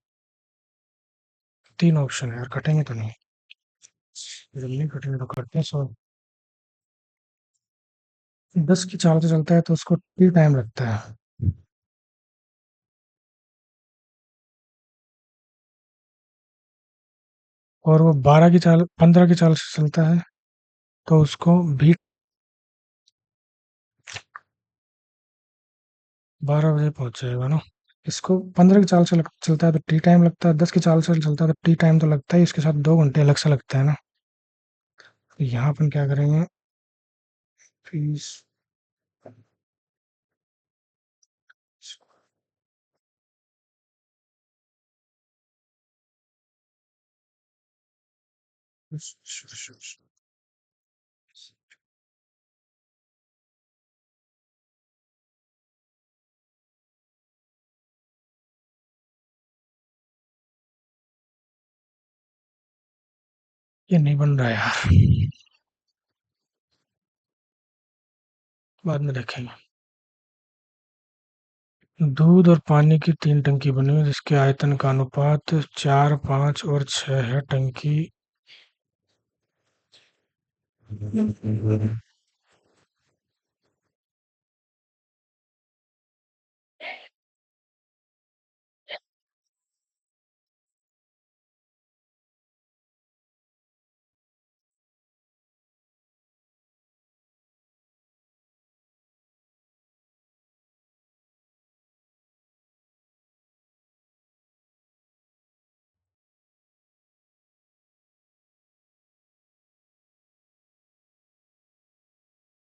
तीन ऑप्शन है यार, कटेंगे तो नहीं, जल्दी कटेंगे तो करते हैं। 10 की चाल से चलता है तो उसको टी टाइम लगता है, और वो 15 की चाल से चलता है तो उसको भी 12 बजे पहुंच जाएगा ना। इसको 15 की चाल से चलता है तो टी टाइम लगता है, 10 की चाल से चलता है तो टी टाइम तो लगता ही, इसके साथ 2 घंटे अलग से लगता है ना। तो यहाँ अपन क्या करेंगे, फीस ये नहीं बन रहा है यार, बाद में देखेंगे। दूध और पानी की 3 टंकी बनी हुई है, जिसके आयतन का अनुपात 4 5 और 6 है। टंकी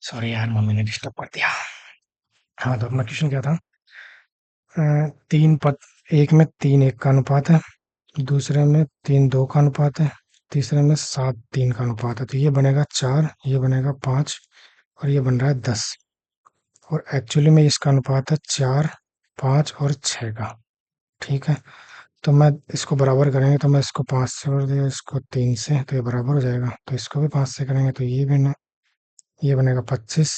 सॉरी यार, मम्मी ने डिस्टर्ब कर दिया। हाँ, तो अपना क्वेश्चन क्या था। अ, तीन पद, एक में 3 1 का अनुपात है, दूसरे में 3 2 का अनुपात है, तीसरे में 7 3 का अनुपात है। तो ये बनेगा 4, ये बनेगा 5, और ये बन रहा है 10। और एक्चुअली में इसका अनुपात है 4 5 और 6 का। ठीक है, तो मैं इसको बराबर करेंगे तो मैं इसको 5 से और दिया, इसको 3 से, तो ये बराबर हो जाएगा। तो इसको भी 5 से करेंगे तो ये भी ना, ये बनेगा 25,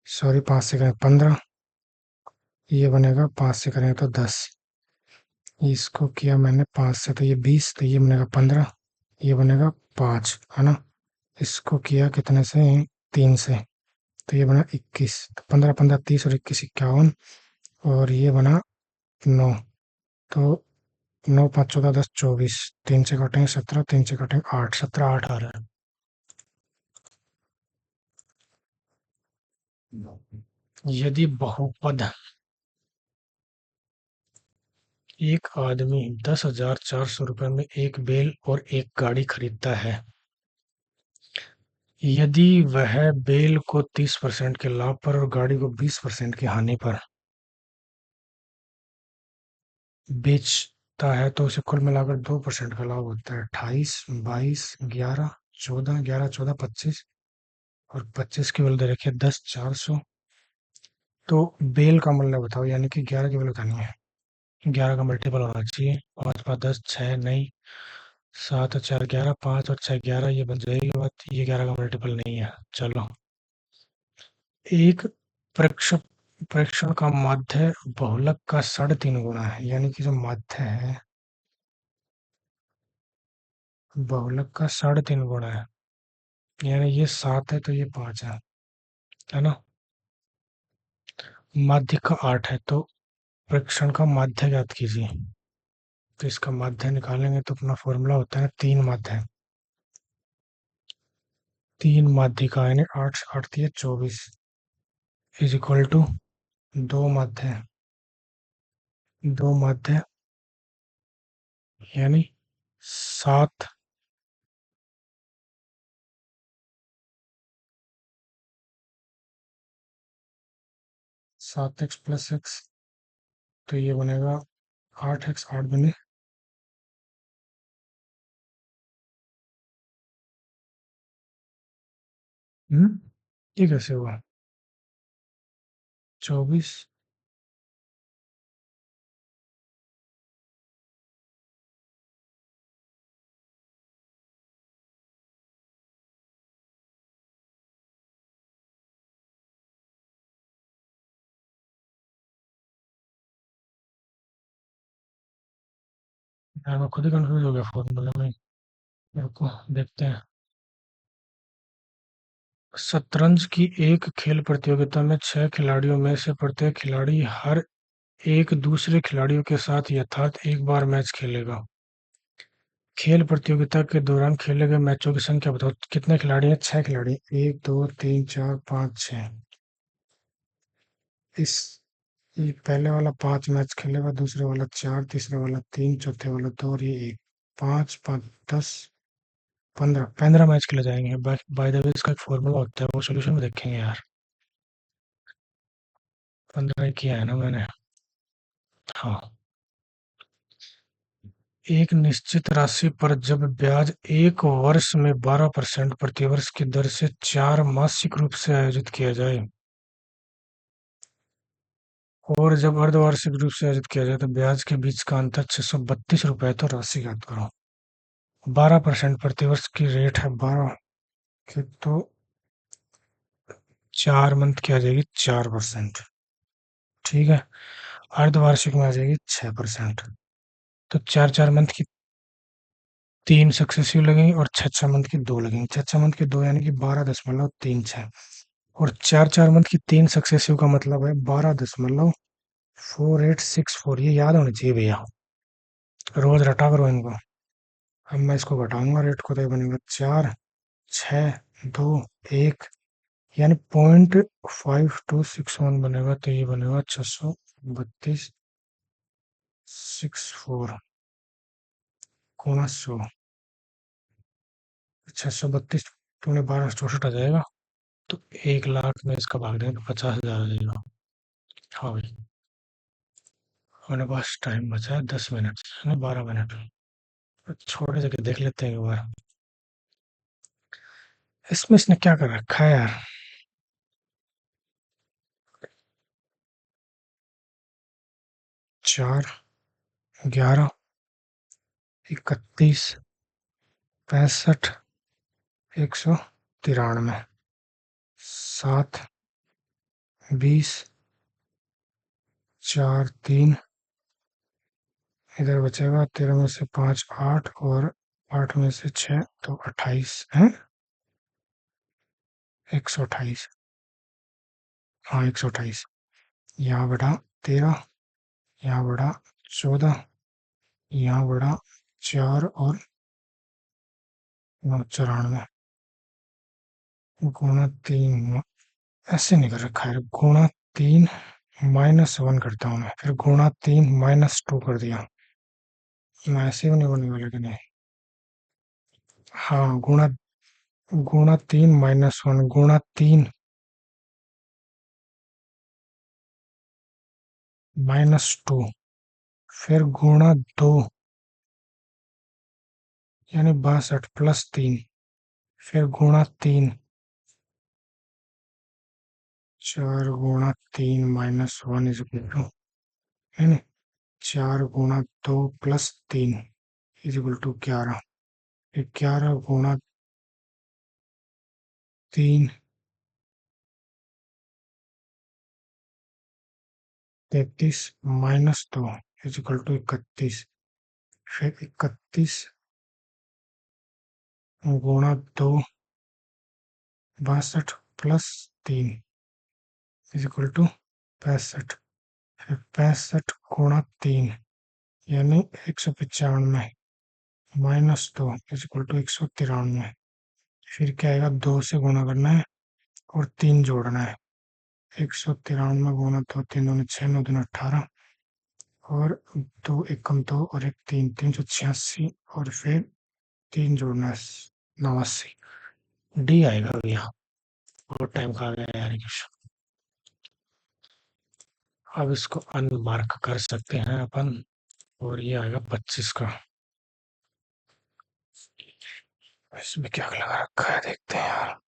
सॉरी 5 से करेंगे 15, ये बनेगा 5 से करेंगे तो 10, इसको किया मैंने 5 से तो ये 20, तो ये बनेगा 15, ये बनेगा 5, है ना? इसको किया कितने से? 3 से, तो ये बना 21। तो 15 15 30 और 21 51, और ये बना 9। तो 9 5 14 10 24, 3 से काटेंगे 17, 3 से काटेंगे 8, 17 8 आ रहा है। यदि बहुपद एक आदमी 10,400 रुपये में एक बैल और एक गाड़ी खरीदता है, यदि वह बैल को 30% के लाभ पर और गाड़ी को 20% की हानि पर बेचता है, तो उसे कुल मिलाकर 2% का लाभ होता है। 28 22 11 14 11 14 25, और 25 की वैल्यू दे रखी है 10,400। तो बेल का मूल्य बताओ, यानी कि 11 की वैल्यू बतानी है। 11 का मल्टीपल होना चाहिए। 5 5 10 6 नहीं, 7 और 4 11, 5 और 6 11, ये बन जाएगी बात। ये 11 का मल्टीपल नहीं है। चलो, एक प्रेक्षक प्रेक्षण का माध्य बहुलक का 3.5 गुना है, यानी कि जो माध्य है बहुलक का 3.5 गुना है। यानी ये 7 है तो ये 5 है ना? माध्य का 8 है, तो प्रेक्षण का माध्य ज्ञात कीजिए। तो इसका माध्य निकालेंगे तो अपना फॉर्मूला होता है 3 माध्य। 3 माध्य का यानी 8 8 3 24 इज इक्वल टू 2 माध्य। 2 माध्य यानी 7। 7x प्लस एक्स, तो ये बनेगा 8x। 8 बने। हम्म, ये कैसे हुआ? 24। यार मैं खुद ही कंफ्यूज हो गया फॉर्मूले में। रुको देखते हैं। शतरंज की एक खेल प्रतियोगिता में 6 खिलाड़ियों में से प्रत्येक खिलाड़ी हर एक दूसरे खिलाड़ियों के साथ यथार्थ एक बार मैच खेलेगा। खेल प्रतियोगिता के दौरान खेले गए मैचों की संख्या बताओ। कितने खिलाड़ी हैं? 6 खिलाड़ी। 1 2 3 4 5 6। इस ये पहले वाला 5 मैच खेलेगा, दूसरे वाला 4, तीसरे वाला 3, चौथे वाला 2 और ये 1। 5 5 10 15 15 मैच खेले जाएंगे। बाय द वे इसका एक फॉर्मूला होता है, वो सोल्यूशन में देखेंगे यार। 15 किया है ना मैंने। हाँ। एक निश्चित राशि पर जब ब्याज एक वर्ष में 12% प्रतिवर्ष की दर से 4 मासिक रूप से आयोजित किया जाए, और जब अर्धवार्षिक रूप से आयोजित किया जाए, तो ब्याज के बीच का अंतर 632 रुपए है। तो राशि ज्ञात करो। 12% प्रतिवर्ष की रेट है 12 की, तो 4 मंथ की आ जाएगी 4%। ठीक है। अर्धवार्षिक में आ जाएगी 6%। तो 4 4 मंथ की 3 सक्सेसिव लगेंगी, और 6 6 मंथ की 2 लगेंगी। 6 6 मंथ की 2 यानी कि 12.36। और 4 4 मंथ की 3 सक्सेसिव का मतलब है 12.4864। ये याद होनी चाहिए भैया। रोज रटा करो इनको। अब मैं इसको घटाऊंगा रेट को, तो ये बनेगा 4 6 2 1, यानी 0.5261 बनेगा। तो ये बनेगा 632 64 गुना 100। 632 तूने 12 64 आ जाएगा। तो 1 लाख में इसका भाग देंगे तो 50,000 आ जाएगा। हाँ भाई। हमारे पास टाइम बचा है 10 मिनट, है ना? 12 मिनट। तो छोटे जगह देख लेते हैं एक बार। इसमें इसने क्या कर रखा है यार? 4 11 31 65 193 7 20 4 3, इधर बचेगा 13 में से 5 8, और 8 में से 6 तो 28 है, 128। हाँ 128। यहाँ बढ़ा 13, यहाँ बढ़ा 14, यहाँ बढ़ा 4 और 94 गुणा 3। ऐसे नहीं कर रखा है, गुणा 3 -1 करता हूँ मैं, फिर गुणा 3 -2 कर दिया। ऐसे भी नहीं बनेगा लेकिन ये। हाँ गुणा, गुणा 3 -1 गुणा 3 -2, फिर गुणा 2 यानी 62 +3, फिर गुणा 3, 4 गुणा 3 -1 इज इक्वल टू, है ना, 4 गुणा 2 +3 इज इक्वल टू 11। 11 गुणा 3 33 -2 इज इक्वल टू 31, फिर 31 गुणा 2 62 +3 इज इक्वल टू 65, फिर 65 गुणा 3 यानी 195 -2 इज इक्वल टू 193। फिर क्या आएगा, 2 से गुणा करना है और 3 जोड़ना है। 193 गुणा 2, 3 दूनी 6, 9 दूनी 18 और 2 एकम 2 और 1 3, 386 और फिर 3 जोड़ना है 89। डी आएगा भैया। बहुत टाइम खा गया यार कुछ। अब इसको अनमार्क कर सकते हैं अपन, और ये आएगा 25 का। इसमें क्या लगा रखा है देखते हैं यार।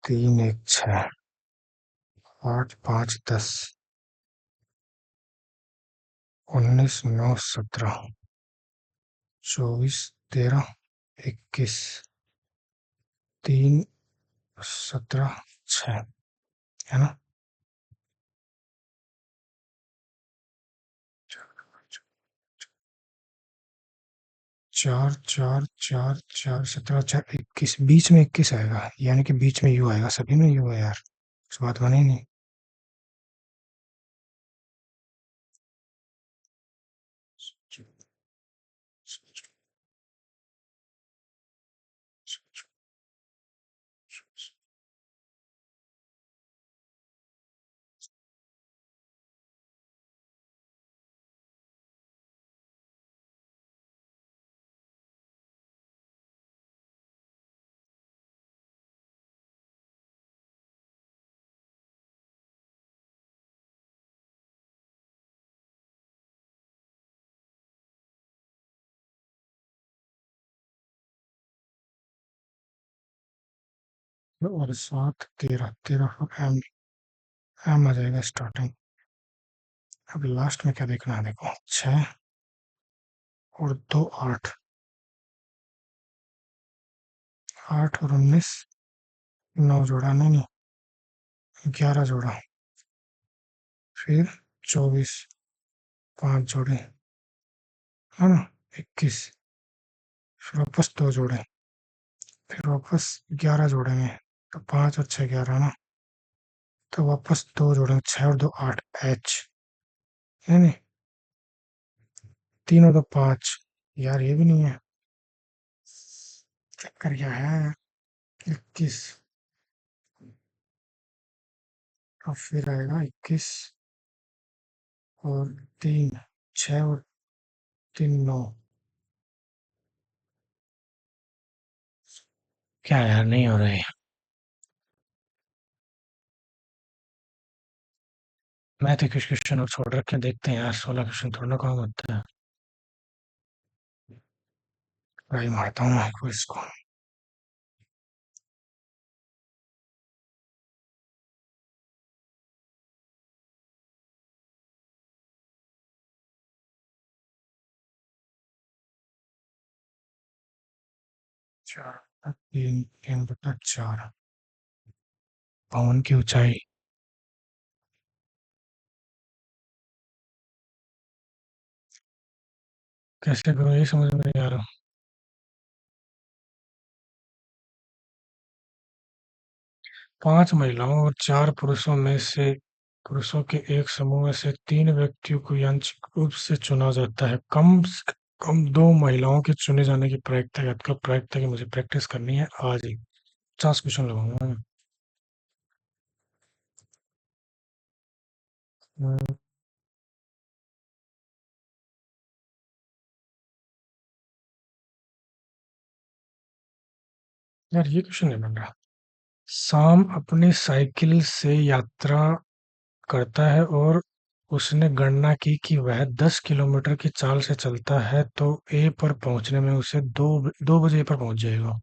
3 1 6 8 5 10 19 9 17 24 13 21 3 17 6, है ना। 4 4 4 4 17 4 21, बीच में 21 आएगा, यानी कि बीच में यू आएगा, सभी में यू है यार, इस बात बनी नहीं। और 7 13 13 एम, एम आ जाएगा स्टार्टिंग। अब लास्ट में क्या देखना है, देखो 6 और 2 8, 8 और 19 9 जोड़ा, नहीं 11 जोड़ा, फिर 24 5 जोड़े, है ना, 21, फिर वापस 2 जोड़े, फिर वापस 11 जोड़ेंगे, तो 5 और 6 11 ना, तो वापस 2 जोड़ेंगे, 6 और 2 8 एच, है नहीं, 3 और 2 5, यार ये भी नहीं है, चक्कर क्या है, 21, और फिर आएगा 21 और 3 6 और 3 9। क्या यार नहीं हो रहा है। मैं तो कुछ क्वेश्चन और छोड़ रखे हैं, देखते हैं यार, 16 क्वेश्चन थोड़ा ना काम होता है। ट्राई मारता हूँ मैं क्विज को। चार 3 3/4 पवन की ऊंचाई कैसे करूँ यही समझ में नहीं आ रहा। 5 महिलाओं और 4 पुरुषों के एक समूह में से 3 व्यक्तियों को यादृच्छिक रूप से चुना जाता है। कम से कम 2 महिलाओं के चुने जाने की प्रायिकता की मुझे प्रैक्टिस करनी है आज ही। 50 क्वेश्चन लगाऊंगा मैं। हम्म, यार ये क्वेश्चन नहीं बन रहा। शाम अपनी साइकिल से यात्रा करता है और उसने गणना की कि वह 10 किलोमीटर की चाल से चलता है तो ए पर पहुंचने में उसे 2 बजे पर पहुंच जाएगा।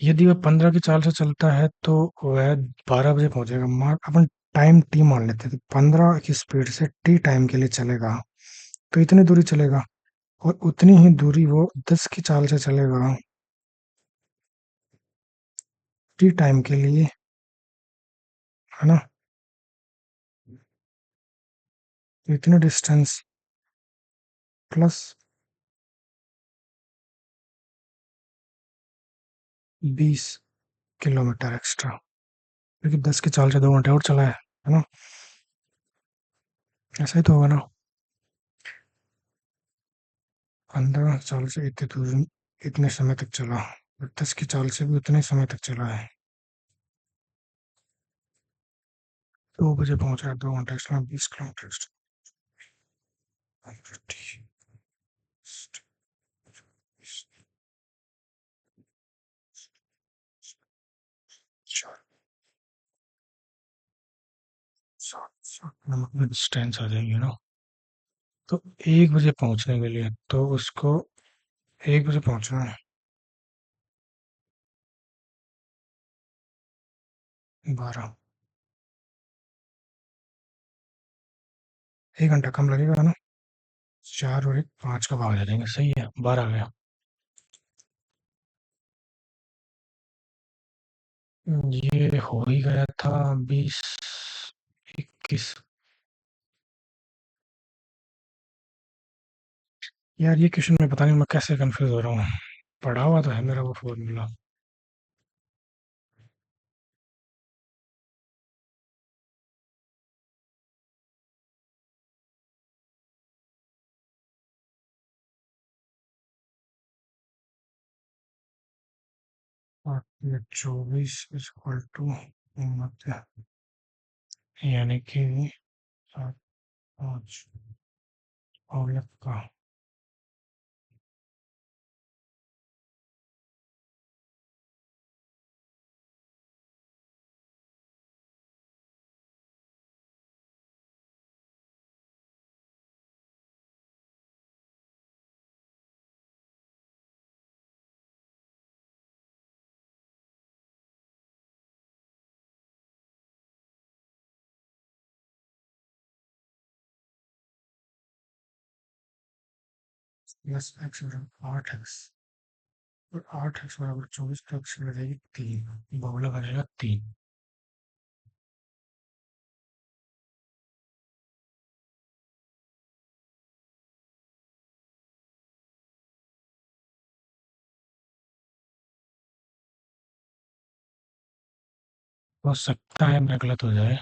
यदि वह 15 की चाल से चलता है तो वह 12 बजे पहुंचेगा। मान अपन टाइम टी मान लेते हैं, तो 15 की स्पीड से टी टाइम के लिए चलेगा तो इतनी दूरी चलेगा, और उतनी ही दूरी वो 10 की चाल से चलेगा टी टाइम के लिए, है ना। तो इतनी डिस्टेंस प्लस 20 किलोमीटर एक्स्ट्रा, क्योंकि 10 की चाल से 2 घंटे और चला है ना। ऐसा ही तो होगा ना। 15 चाल से इतनी दूर इतने समय तक चला, और 10 की चाल से भी उतने समय तक चला है। 2 बजे पहुंचा है, 2 घंटे इसमें 20 किलोमीटर। नमक में डिस्टेंस आ जाएगी ना। तो 1 बजे पहुंचने के लिए तो उसको 1 बजे पहुंचना है। 12, 1 घंटा कम लगेगा ना। 4 और 1 5 का भाग दे देंगे, सही है, 12 आ गया। ये हो ही गया था। 20, 21। यार ये क्वेश्चन में पता नहीं मैं कैसे कंफ्यूज हो रहा हूँ। पढ़ा हुआ तो है मेरा वो फॉर्मूला। और ये 24 = यानी कि 7, 5 औसत का। प्लस एक्स बराबर 8x, और 8x बराबर 24, तो एक्स हो जाएगी 3, बहुलक आ जाएगा 3। हो सकता है मैं गलत हो जाए।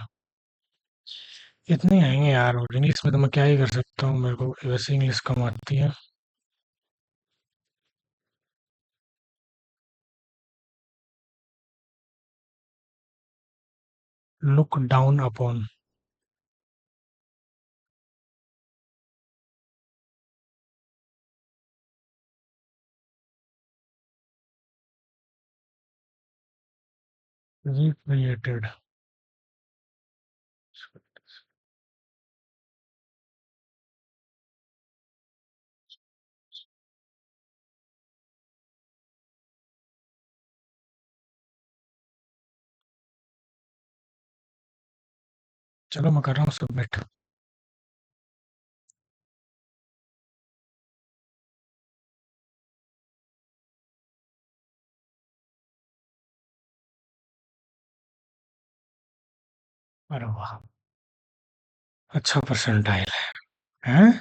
इतने आएंगे यार, और इंग्लिश में तो मैं क्या ही कर सकता हूँ, मेरे को वैसे इंग्लिश कम आती है। Look down upon. रिक्रिएटेड। चलो मैं कर रहा हूँ सबमिट। अरे वाह, अच्छा परसेंटाइल है। हैं?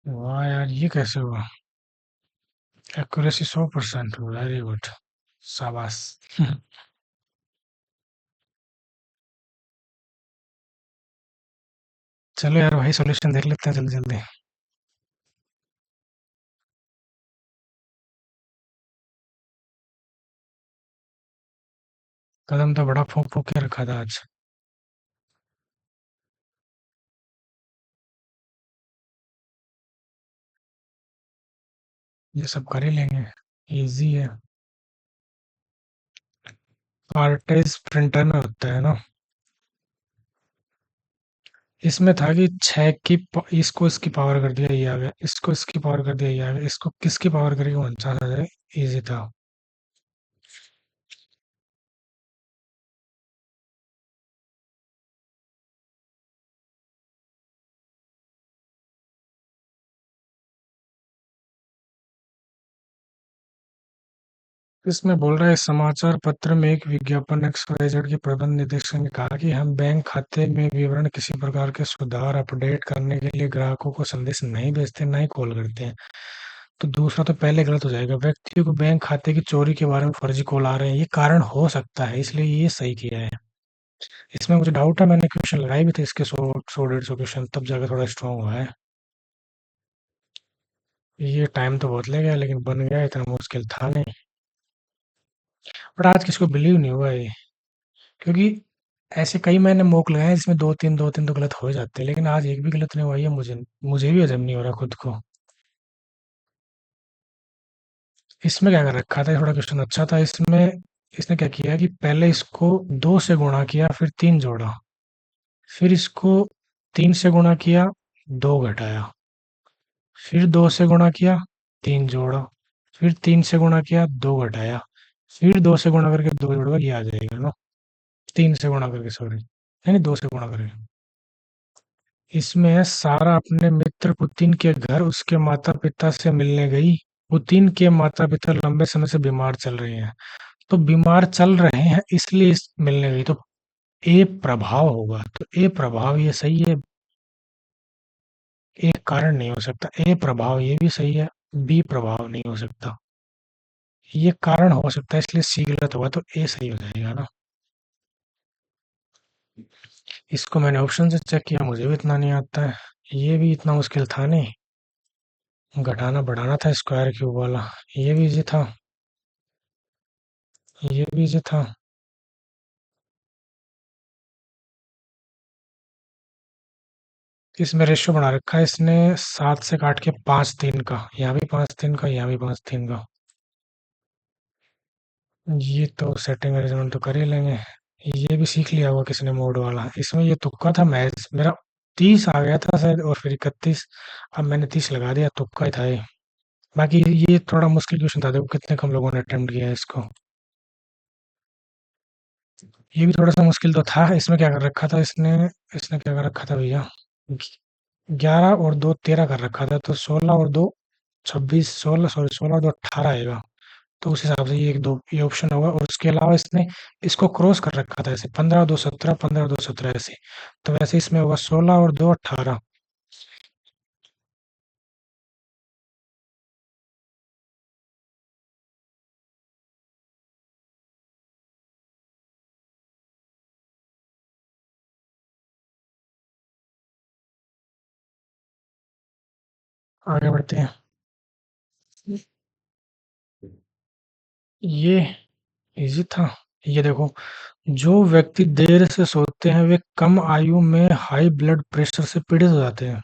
वाह यार, ये कैसे हुआ? एक्यूरेसी 100%, वेरी गुड, शाबाश। चलो यार भाई, सॉल्यूशन देख लेते हैं जल्दी जल्दी। कदम तो बड़ा फूक फूक के रखा था आज। ये सब कर ही लेंगे, इजी है। आर्टिस्ट प्रिंटर में होता है ना। इसमें था कि छह की इसको इसकी पावर कर दिया, ये आ गया, इसको इसकी पावर कर दिया, ये आ गया, इसको किसकी पावर करेगी 49 आ जाए। इजी था। इसमें बोल रहा है, समाचार पत्र में एक विज्ञापन एक्सवाइजेड के प्रबंध निदेशक ने कहा कि हम बैंक खाते में विवरण किसी प्रकार के सुधार अपडेट करने के लिए ग्राहकों को संदेश नहीं भेजते, ना ही कॉल करते हैं। तो दूसरा तो पहले गलत हो जाएगा, व्यक्तियों को बैंक खाते की चोरी के बारे में फर्जी कॉल आ रहे हैं, ये कारण हो सकता है, इसलिए ये सही किया है। इसमें मुझे डाउट है, मैंने क्वेश्चन लगाए भी थे इसके 100 150 क्वेश्चन, तब जाकर थोड़ा स्ट्रांग हुआ है। ये टाइम तो बहुत ले गया, लेकिन बन गया, इतना मुश्किल था नहीं। बट आज किसको बिलीव नहीं हुआ ये, क्योंकि ऐसे कई मैंने मॉक लगाए हैं जिसमें दो तीन तो गलत हो जाते हैं, लेकिन आज एक भी गलत नहीं हुआ, ये मुझे मुझे भी हजम नहीं हो रहा खुद को। इसमें क्या कर रखा था, ये थोड़ा क्वेश्चन अच्छा था इसमें। इसने क्या किया कि पहले इसको 2 से गुणा किया, फिर 3 जोड़ा, फिर इसको 3 से गुणा किया, 2 घटाया, फिर 2 से गुणा किया, 3 जोड़ा, फिर 3 से गुणा किया, 2 घटाया, फिर 2 से गुणा करके 2 जोड़ोगे, ये आ जाएगा ना। 3 से गुणा करके, सॉरी, नहीं 2 से गुणा करके। इसमें सारा अपने मित्र पुतिन के घर उसके माता-पिता से मिलने गई। पुतिन के माता-पिता लंबे समय से बीमार चल रहे हैं। तो बीमार चल रहे हैं इसलिए इस मिलने गई, तो ए प्रभाव होगा। तो ए प्रभाव ये सही है, एक कारण नहीं हो सकता। ए प्रभाव ये भी सही है, बी प्रभाव नहीं हो सकता। ये कारण हो सकता है, इसलिए सी गलत होगा, तो ए सही हो जाएगा ना। इसको मैंने ऑप्शन से चेक किया, मुझे भी इतना नहीं आता है। ये भी इतना मुश्किल था नहीं। घटाना बढ़ाना था स्क्वायर क्यूब वाला, ये भी इजी था। ये भी इजी था। इसमें रेशियो बना रखा है इसने, 7 से काट के 5 3 का, यहाँ भी 5 3 का, यहाँ भी 5 3 का। ये तो सेटिंग अरेंजमेंट तो कर ही लेंगे। ये भी सीख लिया होगा किसी ने मोड वाला। इसमें ये तुक्का था, मैच मेरा 30 आ गया था शायद, और फिर 31। अब मैंने 30 लगा दिया, तुक्का ही था ये। बाकी ये थोड़ा मुश्किल क्वेश्चन था, देखो कितने कम लोगों ने अटेम्प्ट किया है इसको। ये भी थोड़ा सा मुश्किल तो था। इसमें क्या कर रखा था इसने, इसने क्या कर रखा था भैया, 11 और 2 13 कर रखा था, तो 16 और 2 26, 16 और 2 18 आएगा। तो उस हिसाब से ये एक दो ये ऑप्शन होगा, और उसके अलावा इसने इसको क्रॉस कर रखा था ऐसे, 15 और 2 17, 15 और 2 17 ऐसे। तो वैसे इसमें होगा 16 और 2 18। आगे बढ़ते हैं। ये इजी था। ये देखो, जो व्यक्ति देर से सोते हैं वे कम आयु में हाई ब्लड प्रेशर से पीड़ित हो जाते हैं।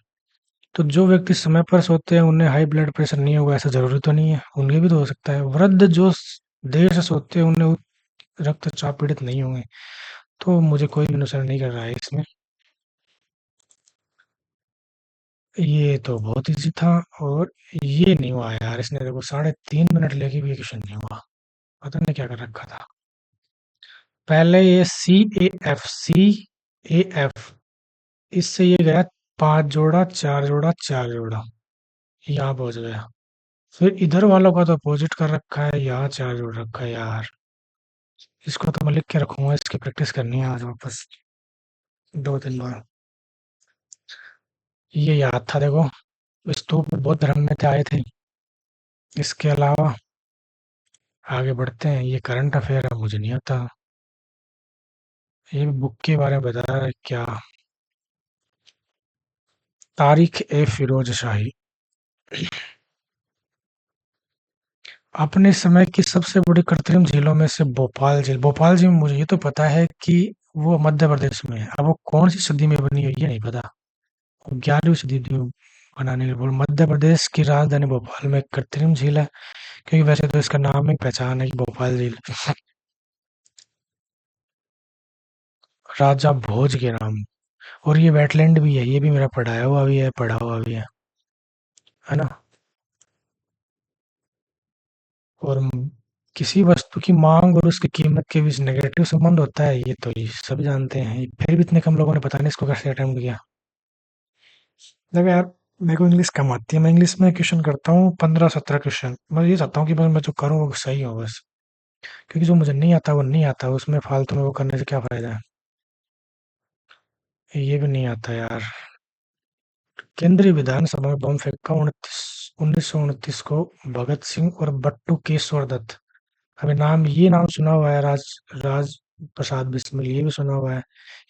तो जो व्यक्ति समय पर सोते हैं उन्हें हाई ब्लड प्रेशर नहीं होगा, ऐसा जरूरी तो नहीं है, उनके भी तो हो सकता है। वृद्ध जो देर से सोते हैं उन्हें रक्तचाप पीड़ित नहीं होंगे। तो मुझे कोई भी अनुसरण नहीं कर रहा है इसमें। ये तो बहुत इजी था। और ये नहीं हुआ यार, इसने देखो 3.5 मिनट लेके भी क्वेश्चन नहीं हुआ। पता नहीं क्या कर रखा था। पहले ये CAF, इससे ये गया 5 जोड़ा, 4 जोड़ा, 4 जोड़ा, यहाँ पहुंच गया। फिर इधर वालों का तो अपोजिट कर रखा है, यहाँ 4 जोड़ रखा है यार। इसको तो मैं लिख के रखूंगा, इसकी प्रैक्टिस करनी है आज वापस 2 3 बार। ये याद था देखो। स्तूप बौद्ध धर्म में थे आए थे। इसके अलावा आगे बढ़ते हैं, ये करंट अफेयर है, मुझे नहीं आता। ये बुक के बारे में बता रहा है क्या? तारिख ए फिरोज शाही। अपने समय की सबसे बड़ी कृत्रिम झीलों में से भोपाल झील। भोपाल झील मुझे ये तो पता है कि वो मध्य प्रदेश में है। अब वो कौन सी सदी में बनी हुई है ये नहीं पता। 11वीं सदी में बनाने के बोल, मध्य प्रदेश की राजधानी भोपाल में एक कृत्रिम झील है, क्योंकि वैसे तो इसका नाम ही पहचान है कि भोपाल झील। राजा भोज के नाम। और ये वेटलैंड भी है, ये भी मेरा पढ़ाया हुआ भी है, पढ़ा हुआ भी है ना? और किसी वस्तु की मांग और उसकी कीमत के बीच नेगेटिव संबंध होता है, ये तो ये सभी जानते हैं। फिर भी इतने कम लोगों ने पता नहीं इसको कैसे अटेम्प्ट किया। देखो यार, मेरे को इंग्लिश कम आती है, मैं इंग्लिश में क्वेश्चन करता हूँ 15-17 क्वेश्चन। मैं ये चाहता हूँ कि बस मैं जो करूँ वो सही हो बस। क्योंकि जो मुझे नहीं आता वो नहीं आता, उसमें फालतू में वो करने से क्या फायदा है। ये भी नहीं आता यार। केंद्रीय विधानसभा में बम फेंका 1929 को भगत सिंह और बट्टू केशवर दत्त। अभी नाम, ये नाम सुना हुआ है, राज राज प्रसाद बिस्मिल, ये भी सुना हुआ है,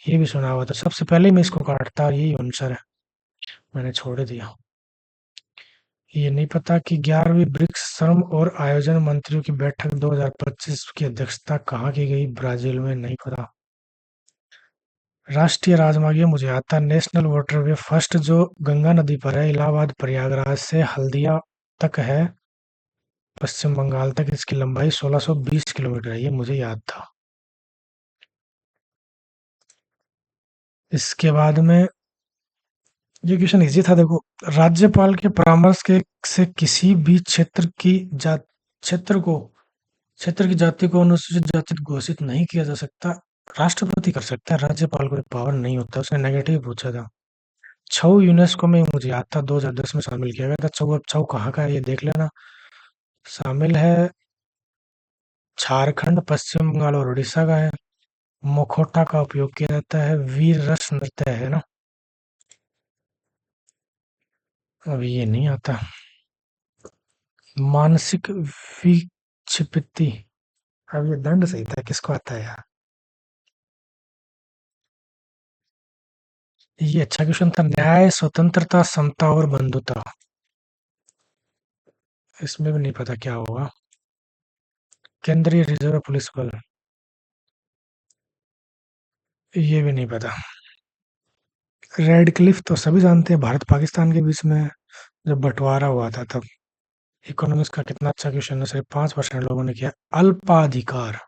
ये भी सुना हुआ था। सबसे पहले मैं इसको काटता, यही आंसर है, मैंने छोड़ दिया। ये नहीं पता कि 11वीं ब्रिक्स श्रम और आयोजन मंत्रियों की बैठक 2025 की अध्यक्षता कहाँ की गई? ब्राजील में। नहीं पता। राष्ट्रीय राजमार्ग ये मुझे आता, नेशनल वाटरवे फर्स्ट जो गंगा नदी पर है, इलाहाबाद प्रयागराज से हल्दिया तक है, पश्चिम बंगाल तक। इसकी लंबाई 1620 किलोमीटर है, ये मुझे याद था। इसके बाद में ये क्वेश्चन इजी था, देखो। राज्यपाल के परामर्श के से किसी भी क्षेत्र को क्षेत्र की जाति को अनुसूचित जाति घोषित नहीं किया जा सकता। राष्ट्रपति कर सकता है, राज्यपाल को पावर नहीं होता। उसने नेगेटिव पूछा था। छऊ यूनेस्को में, मुझे याद था, 2010 में शामिल किया गया था। छऊ, अब छऊ कहाँ का है ये देख लेना। शामिल है झारखंड, पश्चिम बंगाल और उड़ीसा का है। मुखौटा का उपयोग किया जाता है। वीर रस नृत्य है ना। अभी ये नहीं आता। मानसिक विक्षिप्ति। अब ये दंड सही था, किसको आता है यार? ये अच्छा क्वेश्चन था। न्याय, स्वतंत्रता, समता और बंधुता। इसमें भी नहीं पता क्या होगा। केंद्रीय रिजर्व पुलिस बल। ये भी नहीं पता। रेड क्लिफ तो सभी जानते हैं, भारत पाकिस्तान के बीच में है, जब बंटवारा हुआ था तब। इकोनॉमिक्स का कितना अच्छा क्वेश्चन है, सिर्फ 5% लोगों ने किया। अल्पाधिकार।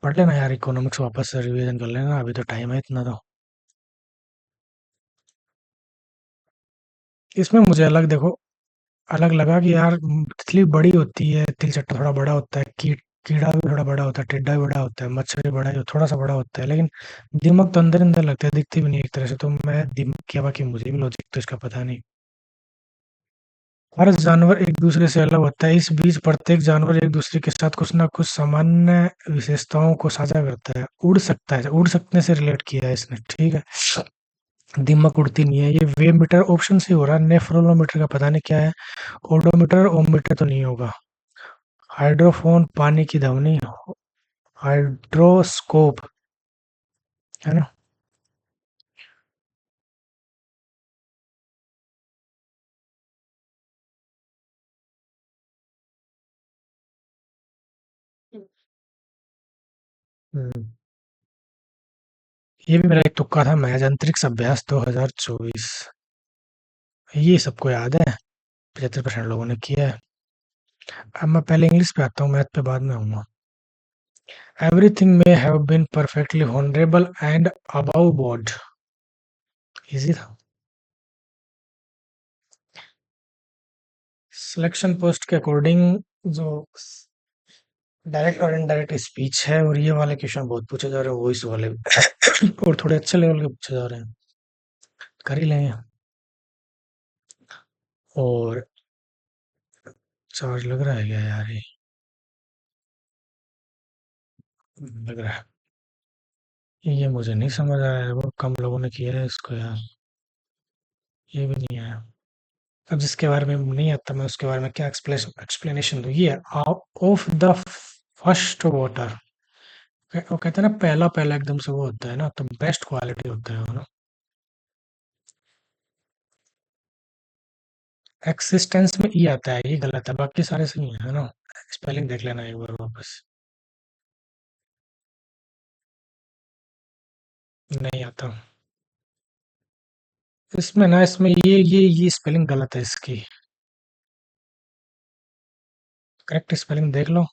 पढ़ लेना यार, इकोनॉमिक्स वापस से रिवीजन कर लेना, अभी तो टाइम है इतना तो। इसमें मुझे अलग, देखो, अलग लगा कि यार तितली बड़ी होती है, तिलचट्टा थोड़ा बड़ा होता है, कीड़ा भी थोड़ा बड़ा होता है, टिड्डा भी बड़ा होता है, मच्छर भी बड़ा है, थोड़ा सा बड़ा होता है, लेकिन दिमाग तो अंदर अंदर लगता है, दिखती भी नहीं एक तरह से। तो मैं दिमाग क्या, बाकी मुझे भी लॉजिक तो इसका पता नहीं। हर जानवर एक दूसरे से अलग होता है, इस बीच प्रत्येक जानवर एक दूसरे के साथ कुछ ना कुछ सामान्य विशेषताओं को साझा करता है। उड़ सकता है, उड़ सकने से रिलेट किया है इसने, ठीक है। दीमक उड़ती नहीं है। ये वेव मीटर ऑप्शन से हो रहा है। नेफ्रोलोमीटर का पता नहीं क्या है। ओडोमीटर, ओममीटर तो नहीं होगा। हाइड्रोफोन, पानी की ध्वनि। हाइड्रोस्कोप, है ना? हम्म, ये भी मेरा एक तुक्का था, महज अंतरिक्ष अभ्यास 2024। ये सबको याद है, 75% लोगों ने किया है। अब मैं पहले इंग्लिश पे आता हूँ, मैथ पे बाद में आऊंगा। Everything may have been perfectly honourable and above board. Easy था। सिलेक्शन पोस्ट के अकॉर्डिंग जो डायरेक्ट और इनडायरेक्ट स्पीच है, और ये वाले क्वेश्चन बहुत पूछे जा रहे हैं, वॉइस वाले। और थोड़े अच्छे लेवल के पूछे जा रहे हैं, कर ही लेंगे। और चार्ज लग रहा है क्या यार? ये लग रहा है। ये मुझे नहीं समझ आया है, वो कम लोगों ने किया है इसको यार। ये भी नहीं आया। अब जिसके बारे में नहीं आता मैं उसके बारे में क्या एक्सप्लेनेशन दूँ? ये ऑफ द फर्स्ट वाटर, वो कहते हैं ना पहला-पहला एकदम से वो होता है ना तो बेस्ट क्वालिटी होता है वो ना। एक्सिस्टेंस में ई आता है, ये गलत है, बाकी सारे सही हैं, है ना? स्पेलिंग देख लेना एक बार वापस। नहीं आता। इसमें ना इसमें ये स्पेलिंग गलत है इसकी। करेक्ट स्पेलिंग देख लो।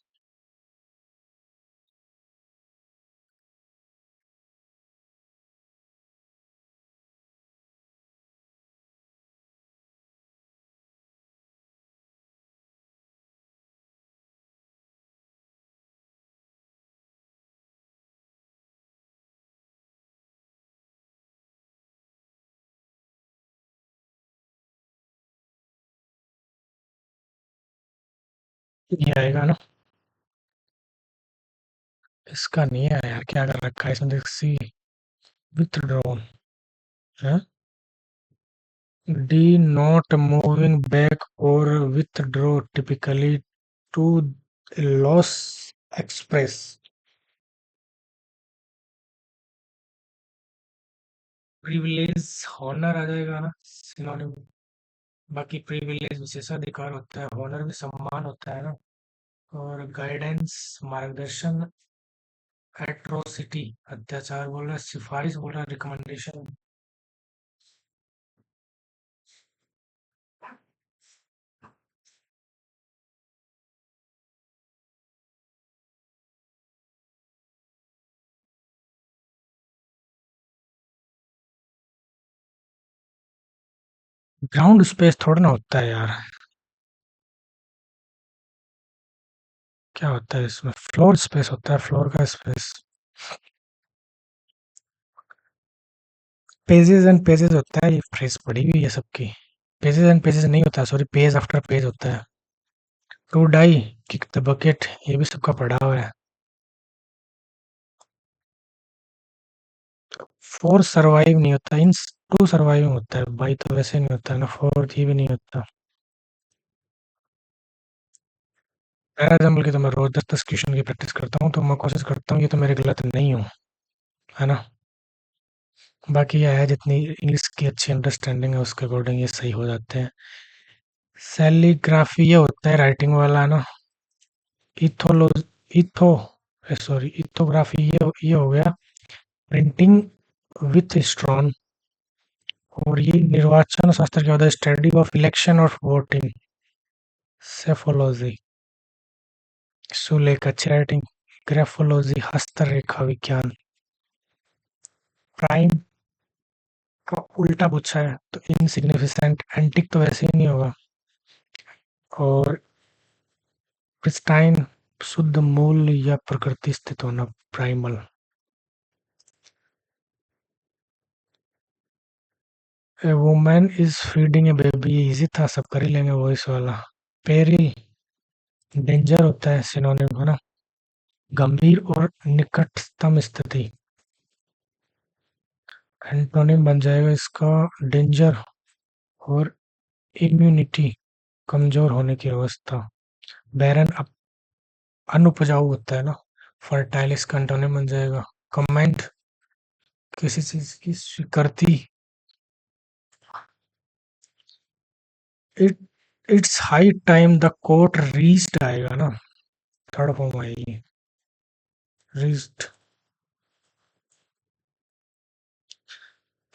ये आएगा ना? इसका नहीं है यार, क्या कर रखा है इसमें देख सी विथड्रॉ है। डी नॉट मूविंग बैक और withdraw typically to loss express. Privilege honour आ जाएगा ना सिनोनिम। बाकी प्रिविलेज विशेषाधिकार होता है, हॉनर भी सम्मान होता है ना। और गाइडेंस मार्गदर्शन, एट्रोसिटी अत्याचार बोल रहा है, सिफारिश बोल रहा है, रिकमेंडेशन। ग्राउंड स्पेस थोड़ा ना होता है यार। क्या होता है इसमें? फ्लोर स्पेस होता है, फ्लोर का स्पेस। पेजेस एंड पेजेस होता है, ये फ्रेज पड़ी हुई है सबकी। पेजेस एंड पेजेस नहीं होता, सॉरी, पेज आफ्टर पेज होता है। To die, kick the bucket, ये भी सबका पड़ा हुआ है। फोर सरवाइव नहीं होता, इन टू सरवाइव होता है, बाई तो वैसे नहीं होता है ना, फोर ये भी नहीं होता। मेरा एग्जाम्पल की तो मैं रोज 10-10 क्वेश्चन की प्रैक्टिस करता हूँ, तो मैं कोशिश करता हूँ ये तो मेरे गलत नहीं हूँ, है ना? बाकी यह है जितनी इंग्लिश की अच्छी अंडरस्टैंडिंग है उसके अकॉर्डिंग ये सही हो जाते हैं। सैलीग्राफी ये होता है राइटिंग वाला ना। इथोलो इथो सॉरी इथोग्राफी ये हो गया प्रिंटिंग विथ स्ट्रॉन। और ये निर्वाचन शास्त्र क्या होता है? Study of election of voting. Psephology सुलेख अच्छी राइटिंग। ग्राफोलॉजी हस्तरेखा विज्ञान। प्राइम का उल्टा पूछा है तो इनसिग्निफिकेंट एंटिक तो वैसे ही नहीं होगा। और प्रिस्टाइन शुद्ध मूल या प्रकृति स्थित होना, primal. A woman is feeding a baby, easy था, सब कर ही लेंगे वॉइस वाला। पेरिल डेंजर होता है सिनोनिम, है ना? गंभीर और निकटतम स्थिति। एंटोनिम बन जाएगा इसका डेंजर और इम्यूनिटी, कमजोर होने की अवस्था। बैरन अनुपजाऊ होता है ना। फर्टाइल इसका एंटोनिम बन जाएगा। कमेंट किसी चीज की स्वीकृति। It it's high time the court reached आएगा ना, थर्ड फॉर्म आएगी। रीच्ड।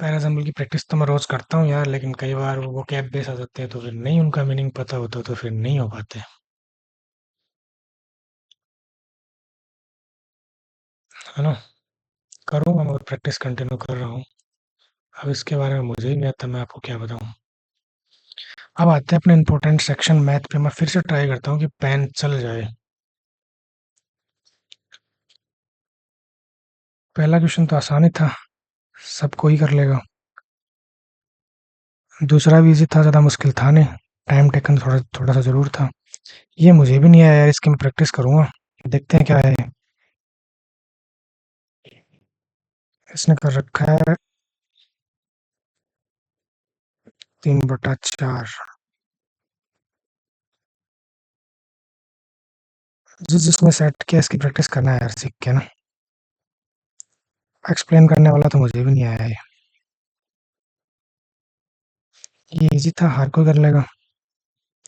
पैराजम्बल की प्रैक्टिस तो मैं रोज करता हूँ यार, लेकिन कई बार वो कैब बेस आ जाते हैं तो फिर नहीं उनका मीनिंग पता होता तो फिर नहीं हो पाते, है ना? करूंगा, मगर प्रैक्टिस कंटिन्यू कर रहा हूँ। अब इसके बारे में मुझे ही नहीं आता, मैं आपको क्या बताऊं। अब आते हैं अपने इंपॉर्टेंट सेक्शन मैथ पे। मैं फिर से ट्राई करता हूँ कि पेन चल जाए। पहला क्वेश्चन तो आसान ही था, सबको ही कर लेगा। दूसरा भी इजी था, ज़्यादा मुश्किल था नहीं। टाइम टेकन थोड़ा थोड़ा सा जरूर था। ये मुझे भी नहीं आया यार, इसकी मैं प्रैक्टिस करूंगा। देखते हैं क्या है। इसने कर रखा है 3/4। जिसमें सेट किया इसकी प्रैक्टिस करना है यार, सीख के ना। एक्सप्लेन करने वाला तो मुझे भी नहीं आया ये इजी था, हर कोई कर लेगा।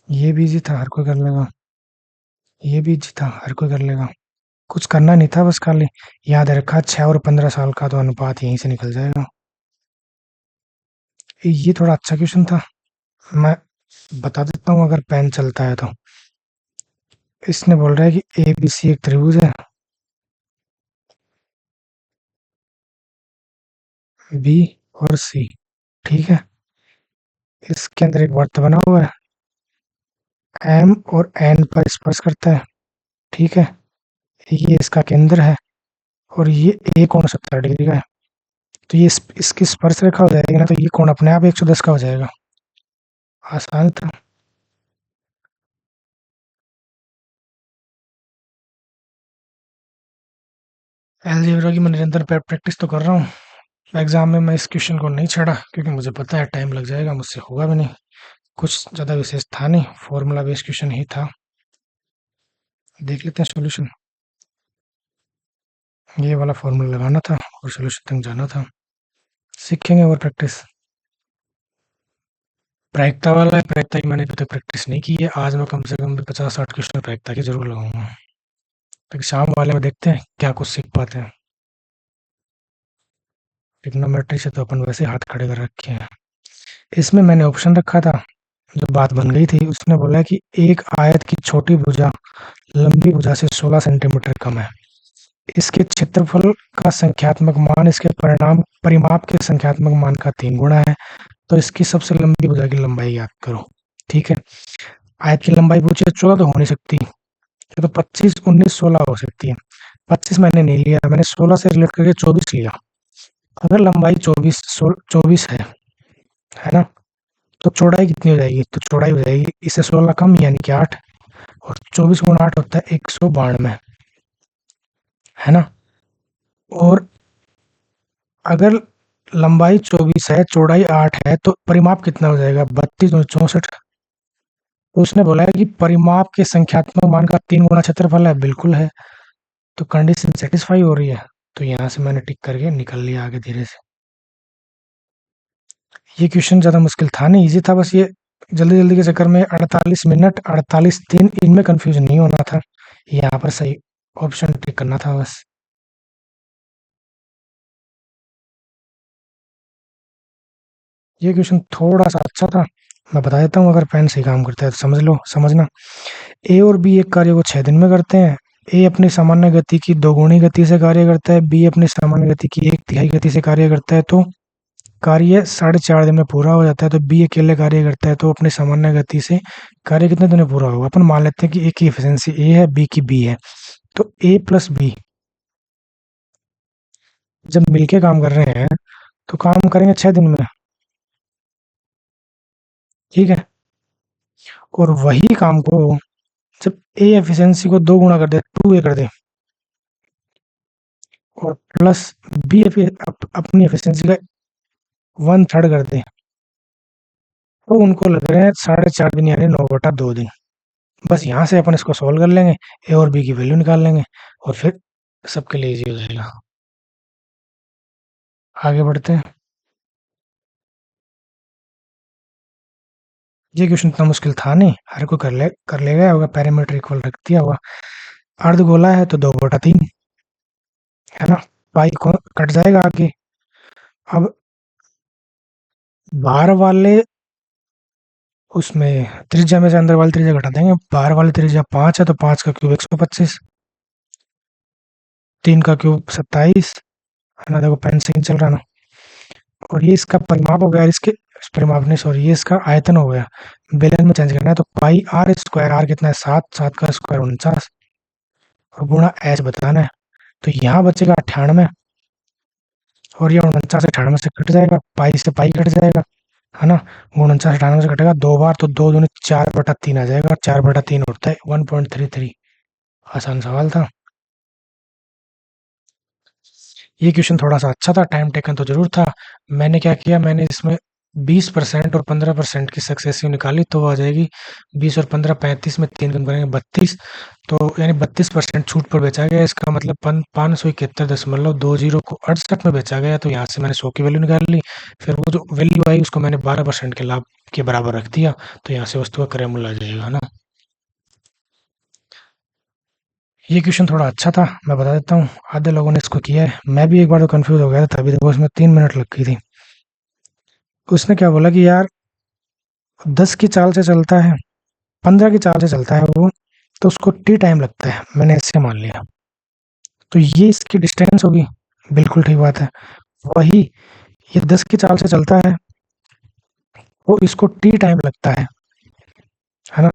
ये भी इजी था, हर कोई कर लेगा। ये भी इजी था, हर कोई कर लेगा। कुछ करना नहीं था, बस खाली याद रखा 6 और 15 साल का तो अनुपात यहीं से निकल जाएगा। ये थोड़ा अच्छा क्वेश्चन था, मैं बता देता हूँ अगर पेन चलता है तो। इसने बोल रहा है कि ए बी सी एक त्रिभुज है, बी और सी, ठीक है। इसके अंदर एक वर्त बना हुआ है, एम और एन पर स्पर्श करता है, ठीक है। ये इसका केंद्र है और ये ए कोण 70 डिग्री का है। तो ये इसकी स्पर्श रेखा हो जाएगी ना, तो ये कोण अपने आप 110 का हो जाएगा। आसान था। अलजेब्रा की मैं निरंतर प्रैक्टिस तो कर रहा हूँ। एग्जाम में मैं इस क्वेश्चन को नहीं छेड़ा क्योंकि मुझे पता है टाइम लग जाएगा, मुझसे होगा भी नहीं। कुछ ज़्यादा विशेष था नहीं, फॉर्मूला बेस्ड क्वेश्चन ही था। देख लेते हैं सॉल्यूशन। ये वाला फॉर्मूला लगाना था और सॉल्यूशन तक जाना था। सीखेंगे और प्रैक्टिस। प्रायिकता वाला है, प्रायिकता की मैंने अभी तक प्रैक्टिस नहीं की है। आज मैं कम से कम भी 50-60 क्वेश्चन प्रायिकता के जरूर लगाऊंगा, ताकि शाम वाले में देखते हैं क्या कुछ सीख पाते हैं। ट्रिग्नोमेट्री से तो अपन वैसे हाथ खड़े कर रखे हैं। इसमें मैंने ऑप्शन रखा था, जो बात बन गई थी उसने बोला कि एक आयत की छोटी भुजा लंबी भुजा से 16 सेंटीमीटर कम है। इसके क्षेत्रफल का संख्यात्मक मान इसके परिणाम परिमाप के संख्यात्मक मान का 3 गुना है। तो इसकी सबसे लंबी भुजा की लंबाई याद करो, ठीक है। आयत की लंबाई पूछी है, 14 तो हो नहीं सकती, ये तो 25, 19, 16 हो सकती है। 25 मैंने नहीं लिया, मैंने 16 से रिलेट करके 24 लिया। अगर लंबाई 24 है ना, तो चौड़ाई कितनी हो जाएगी? तो चौड़ाई हो जाएगी इससे 16 कम यानी कि 8, और 24 गुणा 8 होता है 192, है ना। और अगर लंबाई 24 है, चौड़ाई 8 है, तो परिमाप कितना हो जाएगा? 32 और 64। तो उसने बोला है कि परिमाप के संख्यात्मक मान का 3 गुना क्षेत्रफल है, बिल्कुल है। तो कंडीशन सेटिस्फाई हो रही है, तो यहाँ से मैंने टिक करके निकल लिया आगे धीरे से। ये क्वेश्चन ज़्यादा मुश्किल था नहीं, इजी था, बस ये जल्दी जल्दी के चक्कर में 48 मिनट 48 दिन इनमें कंफ्यूजन नहीं होना था। यहाँ पर सही ऑप्शन टिक करना था बस। ये क्वेश्चन थोड़ा सा अच्छा था, मैं बता देता हूँ। अगर पेन सही काम करता है तो समझ लो, समझना। ए और बी एक कार्य को 6 दिन में करते हैं। ए अपनी सामान्य गति की 2 गुनी गति से कार्य करता है, बी अपनी सामान्य गति की 1/3 गति से कार्य करता है। तो कार्य 4.5 दिन में पूरा हो जाता है। तो बी अकेले कार्य करता है, तो अपनी सामान्य गति से कार्य कितने दिन में पूरा होगा? अपन मान लेते हैं कि ए की एफिशिएंसी ए है, बी की बी है। तो ए प्लस बी जब मिलके काम कर रहे हैं तो काम करेंगे 6 दिन में, ठीक है। और वही काम को जब ए एफिशिएंसी को 2 गुना कर दे, 2 ए कर दे, और प्लस बी अपनी एफिशिएंसी का 1/3 कर दे, तो उनको लग रहे हैं 4.5 दिन यानी 9/2 दिन। बस यहाँ से अपन इसको सॉल्व कर लेंगे, ए और बी की वैल्यू निकाल लेंगे, और फिर सबके लिए इजी हो जाएगा। आगे बढ़ते हैं। ये क्वेश्चन इतना मुश्किल था नहीं, हर कोई कर लेगा होगा। पैरामीटर इक्वल रख दिया होगा। अर्धगोला है तो 2/3, है ना। पाई को कट जाएगा आगे। अब बाहर वाले उसमें त्रिज्या में से अंदर वाली त्रिज्या घटा देंगे। बाहर वाली त्रिज्या 5 है, तो 5 का क्यूब 125, 3 का क्यूब 27, है ना। देखो पेन से ही चल रहा ना। और ये इसका परिमाप हो गया, इसके परिमाप नहीं, सॉरी, ये इसका आयतन हो गया। बेलन में चेंज करना है, तो पाई आर स्क्वायर, आर कितना है? 7, 7 का स्क्वायर 49, और गुणा एच बताना है। तो यहाँ बचेगा 98, और ये 49 98 से कट जाएगा, पाई से पाई कट जाएगा, है ना। 49 98 से कटेगा 2 बार, तो 2 दूनी 4/3 आ जाएगा। 4/3 होता है 1.33। आसान सवाल था। ये क्वेश्चन थोड़ा सा अच्छा था, टाइम टेकन तो जरूर था। मैंने क्या किया, मैंने इसमें 20% और 15% की सक्सेसिव निकाली, तो आ जाएगी 20 और 15 35 में 3 कम करेंगे 32। तो यानी 32% छूट पर बेचा गया, इसका मतलब 571.20 को 68 में बेचा गया, तो यहाँ से मैंने 100 की वैल्यू निकाल ली। फिर वो जो वैल्यू आई उसको मैंने 12% के लाभ के बराबर रख दिया, तो यहाँ से वस्तु का क्रय मूल्य आ जाएगा, है ना। ये क्वेश्चन थोड़ा अच्छा था, मैं बता देता हूँ। आधे लोगों ने इसको किया है, मैं भी एक बार तो कंफ्यूज हो गया था, तभी देखो उसमें 3 मिनट लग गई थी। उसने क्या बोला कि यार 10 की चाल से चलता है, 15 की चाल से चलता है वो, तो उसको टी टाइम लगता है, मैंने ऐसे मान लिया। तो ये इसकी डिस्टेंस होगी, बिल्कुल ठीक बात है। वही ये 10 की चाल से चलता है, वो इसको टी टाइम लगता है ना।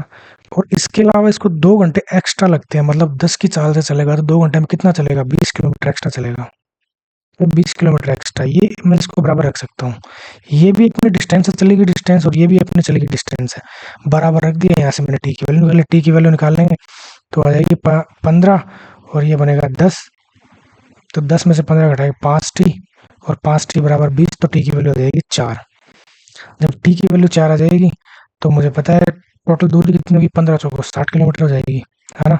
और इसके अलावा इसको 2 घंटे एक्स्ट्रा लगते हैं, मतलब 10 की चाल से चलेगा तो 2 घंटे में कितना चलेगा, 20 किलोमीटर एक्स्ट्रा चलेगा। तो 20 किलोमीटर एक्स्ट्रा, ये मैं इसको बराबर रख सकता हूँ। ये भी अपनी डिस्टेंस से चलेगी डिस्टेंस, और ये भी अपनी चलेगी डिस्टेंस है, बराबर रख दिया। यहाँ से मैंने टी की वैल्यू निकाली, टी की वैल्यू निकाल लेंगे तो आ जाएगी 15, और ये बनेगा 10। तो 10 में से 15 घटाएगा 5 टी, और 5 टी बराबर 20, तो टी की वैल्यू आ जाएगी 4। जब टी की वैल्यू 4 आ जाएगी तो मुझे पता है टोटल दूरी कितनी होगी, 15 चौको 60 किलोमीटर हो जाएगी, है ना।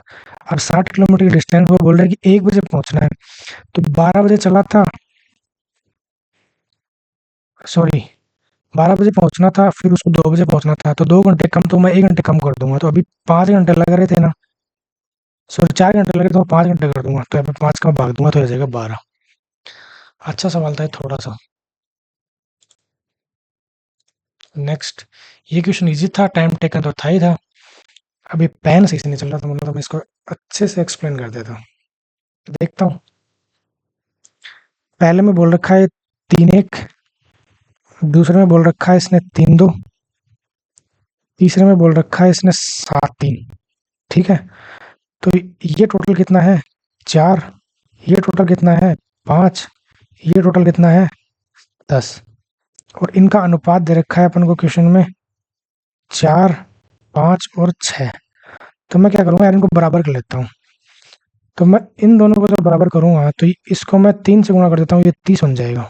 अब 60 किलोमीटर की डिस्टेंस वो बोल रहे हैं कि 1 बजे पहुंचना है, तो 12 बजे चला था, सॉरी 12 बजे पहुंचना था, फिर उसको 2 बजे पहुंचना था, तो 2 घंटे कम, तो मैं 1 घंटे कम कर दूंगा, तो अभी 5 घंटे लग रहे थे ना, सॉरी 4 घंटे लगे तो मैं 5 घंटे कर दूंगा, तो अभी 5 का भाग दूंगा तो हो जाएगा 12। अच्छा सवाल था ये थोड़ा सा। नेक्स्ट, ये क्वेश्चन इजी था, टाइम टेकन तो था ही था। अभी पेन सही से नहीं चल रहा था, मतलब मैं इसको अच्छे से एक्सप्लेन कर देता हूँ। देखता हूँ, पहले में बोल रखा है 3-1, दूसरे में बोल रखा है इसने 3-2, तीसरे में बोल रखा है इसने 7-3। ठीक है, तो ये टोटल कितना है, 4, ये टोटल कितना है, 5, ये टोटल कितना है, 10। और इनका अनुपात दे रखा है अपन को क्वेश्चन में 4, 5 और 6। तो मैं क्या करूँगा यार, इनको बराबर कर लेता हूँ। तो मैं इन दोनों को जब बराबर करूँगा तो इसको मैं 3 से गुणा कर देता हूँ, ये 30 बन जाएगा।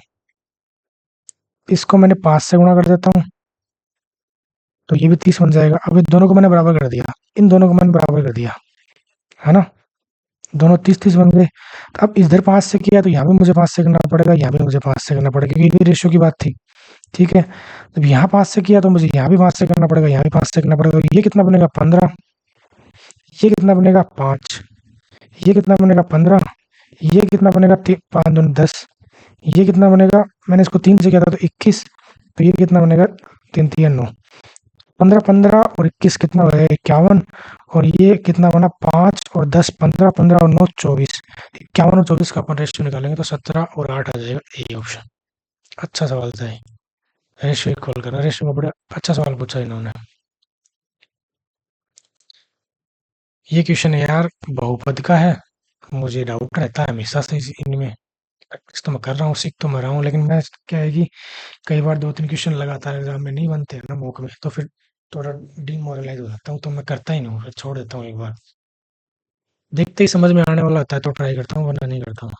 इसको मैंने 5 से गुणा कर देता हूँ, तो ये भी 30 बन जाएगा। अब इन दोनों को मैंने बराबर कर दिया, इन दोनों को मैंने बराबर कर दिया, है ना। दोनों 30-30 बन गए। तो अब इधर 5 से किया तो यहाँ भी मुझे 5 से करना पड़ेगा, यहाँ भी मुझे 5 से करना पड़ेगा, क्योंकि ये भी रेशियो की बात थी। ठीक है, जब यहाँ 5 से किया तो मुझे यहाँ भी 5 से करना पड़ेगा, यहाँ भी 5 से करना पड़ेगा। ये कितना बनेगा, 15। ये कितना बनेगा, 5। ये कितना बनेगा, 15। ये कितना बनेगा, 5 दूनी 10। ये कितना बनेगा, मैंने इसको 3 से किया था तो 21। तो ये कितना बनेगा, 3 3 9, 15 15 और 21 कितना हो गया, 51। और ये कितना बना, 5 और 10 15, 15 और 9 24। 51 और 24 का अपन रेशियो निकालेंगे तो 17 और 8 आ जाएगा, ए ऑप्शन। अच्छा सवाल था ये, रेशियो इक्वल करना, रेशियो का बड़ा अच्छा सवाल पूछा इन्होंने। ये क्वेश्चन यार बहुपद का है, मुझे डाउट रहता है हमेशा से इनमें। प्रैक्टिस तो मैं कर रहा हूँ, सीख तो मैं रहा हूँ, लेकिन मैं क्या है कि कई बार 2-3 क्वेश्चन लगातार एग्जाम में नहीं बनते हैं ना मॉक में, तो फिर थोड़ा डिमोरलाइज हो जाता हूँ, तो मैं करता ही नहीं हूँ, फिर छोड़ देता हूँ एक बार। देखते ही समझ में आने वाला होता है तो ट्राई करता हूँ, वरना नहीं करता हूँ।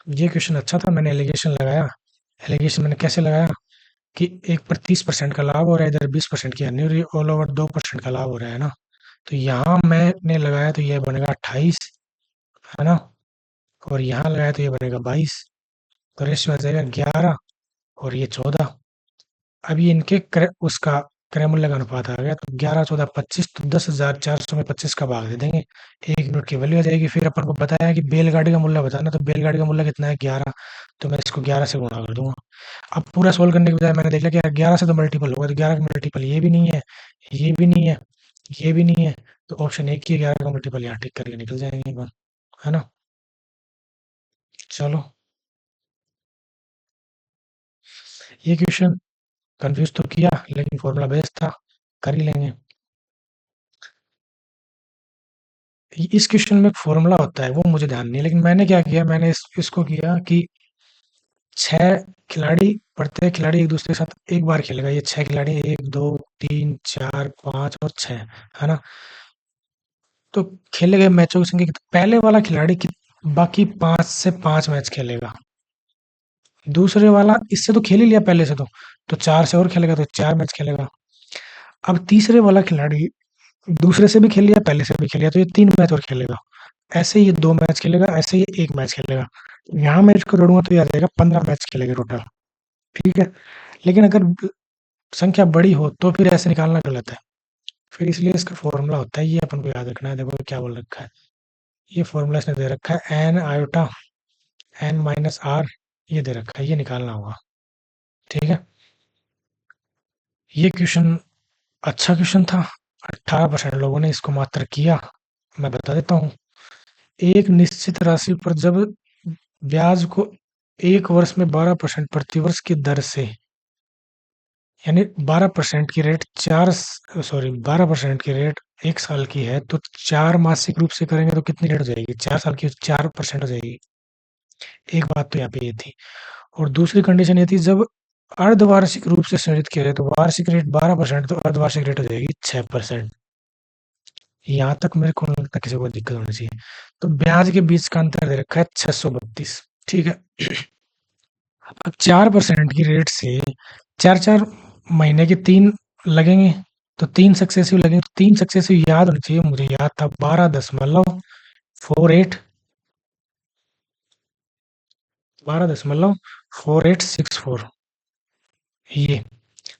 ये क्वेश्चन अच्छा था, मैंने एलिगेशन लगाया। एलिगेशन मैंने कैसे लगाया कि एक पर 30% का लाभ हो रहा है, इधर 20% की हानि हो रही है, ऑल ओवर 2% का लाभ हो रहा है ना। तो यहाँ मैंने लगाया तो ये बनेगा 28, है ना। और यहाँ लगाया तो ये बनेगा 22, तो रेशियो आ जाएगा 11 और ये 14। अब ये इनके उसका क्रय मूल्य का अनुपात आ गया, तो 11 14 25, तो 10,400 में 25 का भाग दे देंगे, 1 यूनिट की वैल्यू आ जाएगी। फिर अपन को बताया है कि बैलगाड़ी का मूल्य बताना, तो बैलगाड़ी का मूल्य कितना है, 11। तो मैं इसको 11 से गुणा कर दूंगा। अब पूरा सोल्व करने के बजाय मैंने देखा कि यार 11 से तो मल्टीपल होगा, तो 11 का मल्टीपल ये भी नहीं है, ये भी नहीं है, ये भी नहीं है, तो ऑप्शन एक ही 11 का मल्टीपल यहाँ टिक करके निकल जाएंगे एक बार, है ना। चलो, ये क्वेश्चन कंफ्यूज तो किया, लेकिन फॉर्मूला बेस्ड था, कर ही लेंगे। इस क्वेश्चन में एक फॉर्मूला होता है, वो मुझे ध्यान नहीं है, लेकिन मैंने क्या किया, मैंने इसको किया कि 6 खिलाड़ी, प्रत्येक खिलाड़ी एक दूसरे के साथ एक बार खेलेगा। ये 6 खिलाड़ी 1 2 3 4 5 और 6, है ना। तो खेले गए मैचों की संख्या पहले वाला खिलाड़ी बाकी 5 से 5 मैच खेलेगा। दूसरे वाला इससे तो खेल ही लिया पहले से, तो 4 से और खेलेगा तो 4 मैच खेलेगा। अब तीसरे वाला खिलाड़ी दूसरे से भी खेल लिया, पहले से भी खेल लिया, तो ये 3 मैच और खेलेगा। ऐसे ही ये 2 मैच खेलेगा, ऐसे ही ये 1 मैच खेलेगा। यहाँ मैं इसको जोड़ूँगा तो ये आ जाएगा 15 मैच खेलेगा टोटल, ठीक है? लेकिन अगर संख्या बड़ी हो तो फिर ऐसे निकालना गलत है। फिर इसलिए इसका फ़ॉर्मूला होता है, ये अपन को याद रखना है। देखो क्या बोल रखा है, ये फ़ॉर्मूला इसने दे रखा है n iota n minus r, ये दे रखा है, ये निकालना होगा, ठीक है? ये क्वेश्चन अच्छा क्वेश्चन था। 18% लोगों ने इसको मात्र किया। मैं बता देता हूँ, एक निश्चित राशि पर जब ब्याज को 1 वर्ष में 12% प्रतिवर्ष की दर से, यानी 12% की रेट 12% की रेट 1 साल की है, तो 4 मासिक रूप से करेंगे तो कितनी रेट हो जाएगी? 4 साल की 4% हो जाएगी। एक बात तो यहाँ पे ये थी। और दूसरी कंडीशन ये थी, जब अर्धवार्षिक रूप से संयोजित किया जाए तो वार्षिक रेट 12%, तो अर्धवार्षिक रेट हो जाएगी 6%। यहाँ तक मेरे को नहीं लगता किसी को दिक्कत होनी चाहिए। तो ब्याज के बीच का अंतर दे रखा है 632, ठीक है? अब 4% की रेट से 4-4 महीने के 3 लगेंगे, तो 3 सक्सेसिव लगेंगे, तो 3 सक्सेसिव याद होनी चाहिए, मुझे याद था 12.48, 12.4864, ये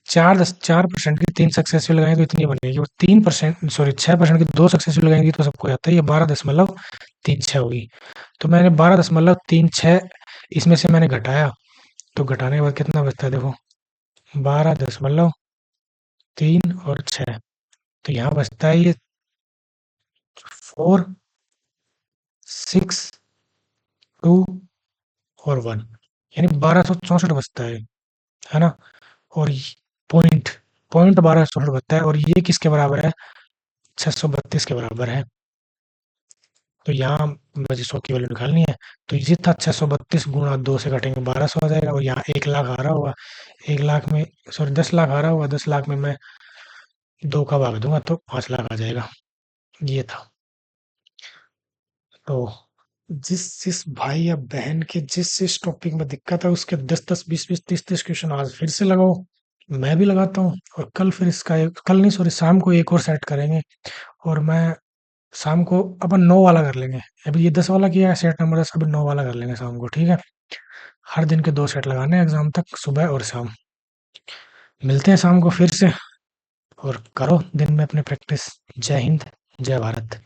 4% की 3 सक्सेसिव लगाएंगे तो इतनी बनेगी, और 3% सॉरी 6% की 2 सक्सेसिव लगाएंगे तो सबको आता है ये 12.36 होगी। तो मैंने 12.36 इसमें से मैंने घटाया, तो घटाने के बाद कितना बचता है देखो, 12.3 और 6, तो यहाँ बचता है ये 4, 6, 2 और 1, यानी 1264 बचता है ना? और पॉइंट पॉइंट 1264 बचता है, और ये किसके बराबर है? 632 के बराबर है। तो यहाँ मुझे 100 की वैल्यू निकालनी है, तो ये था 632 गुणा 2 से घटेंगे 1200 आ जाएगा, और यहाँ 1 लाख आ रहा होगा, 1 लाख में सॉरी 10 लाख आ रहा होगा, 10 लाख में मैं 2 का भाग दूंगा तो 5 लाख आ जाएगा। ये था। तो जिस जिस भाई या बहन के जिस जिस टॉपिक में दिक्कत है उसके 10-10, 20-20, 30-30 क्वेश्चन आज फिर से लगाओ। मैं भी लगाता हूँ, और कल फिर इसका कल नहीं सॉरी शाम को एक और सेट करेंगे, और मैं शाम को अपन 9 वाला कर लेंगे। अभी ये 10 वाला किया है सेट नंबर 10, अभी 9 वाला कर लेंगे शाम को, ठीक है? हर दिन के 2 सेट लगाने हैं एग्जाम तक, सुबह और शाम। मिलते हैं शाम को फिर से, और करो दिन में अपनी प्रैक्टिस। जय हिंद, जय भारत।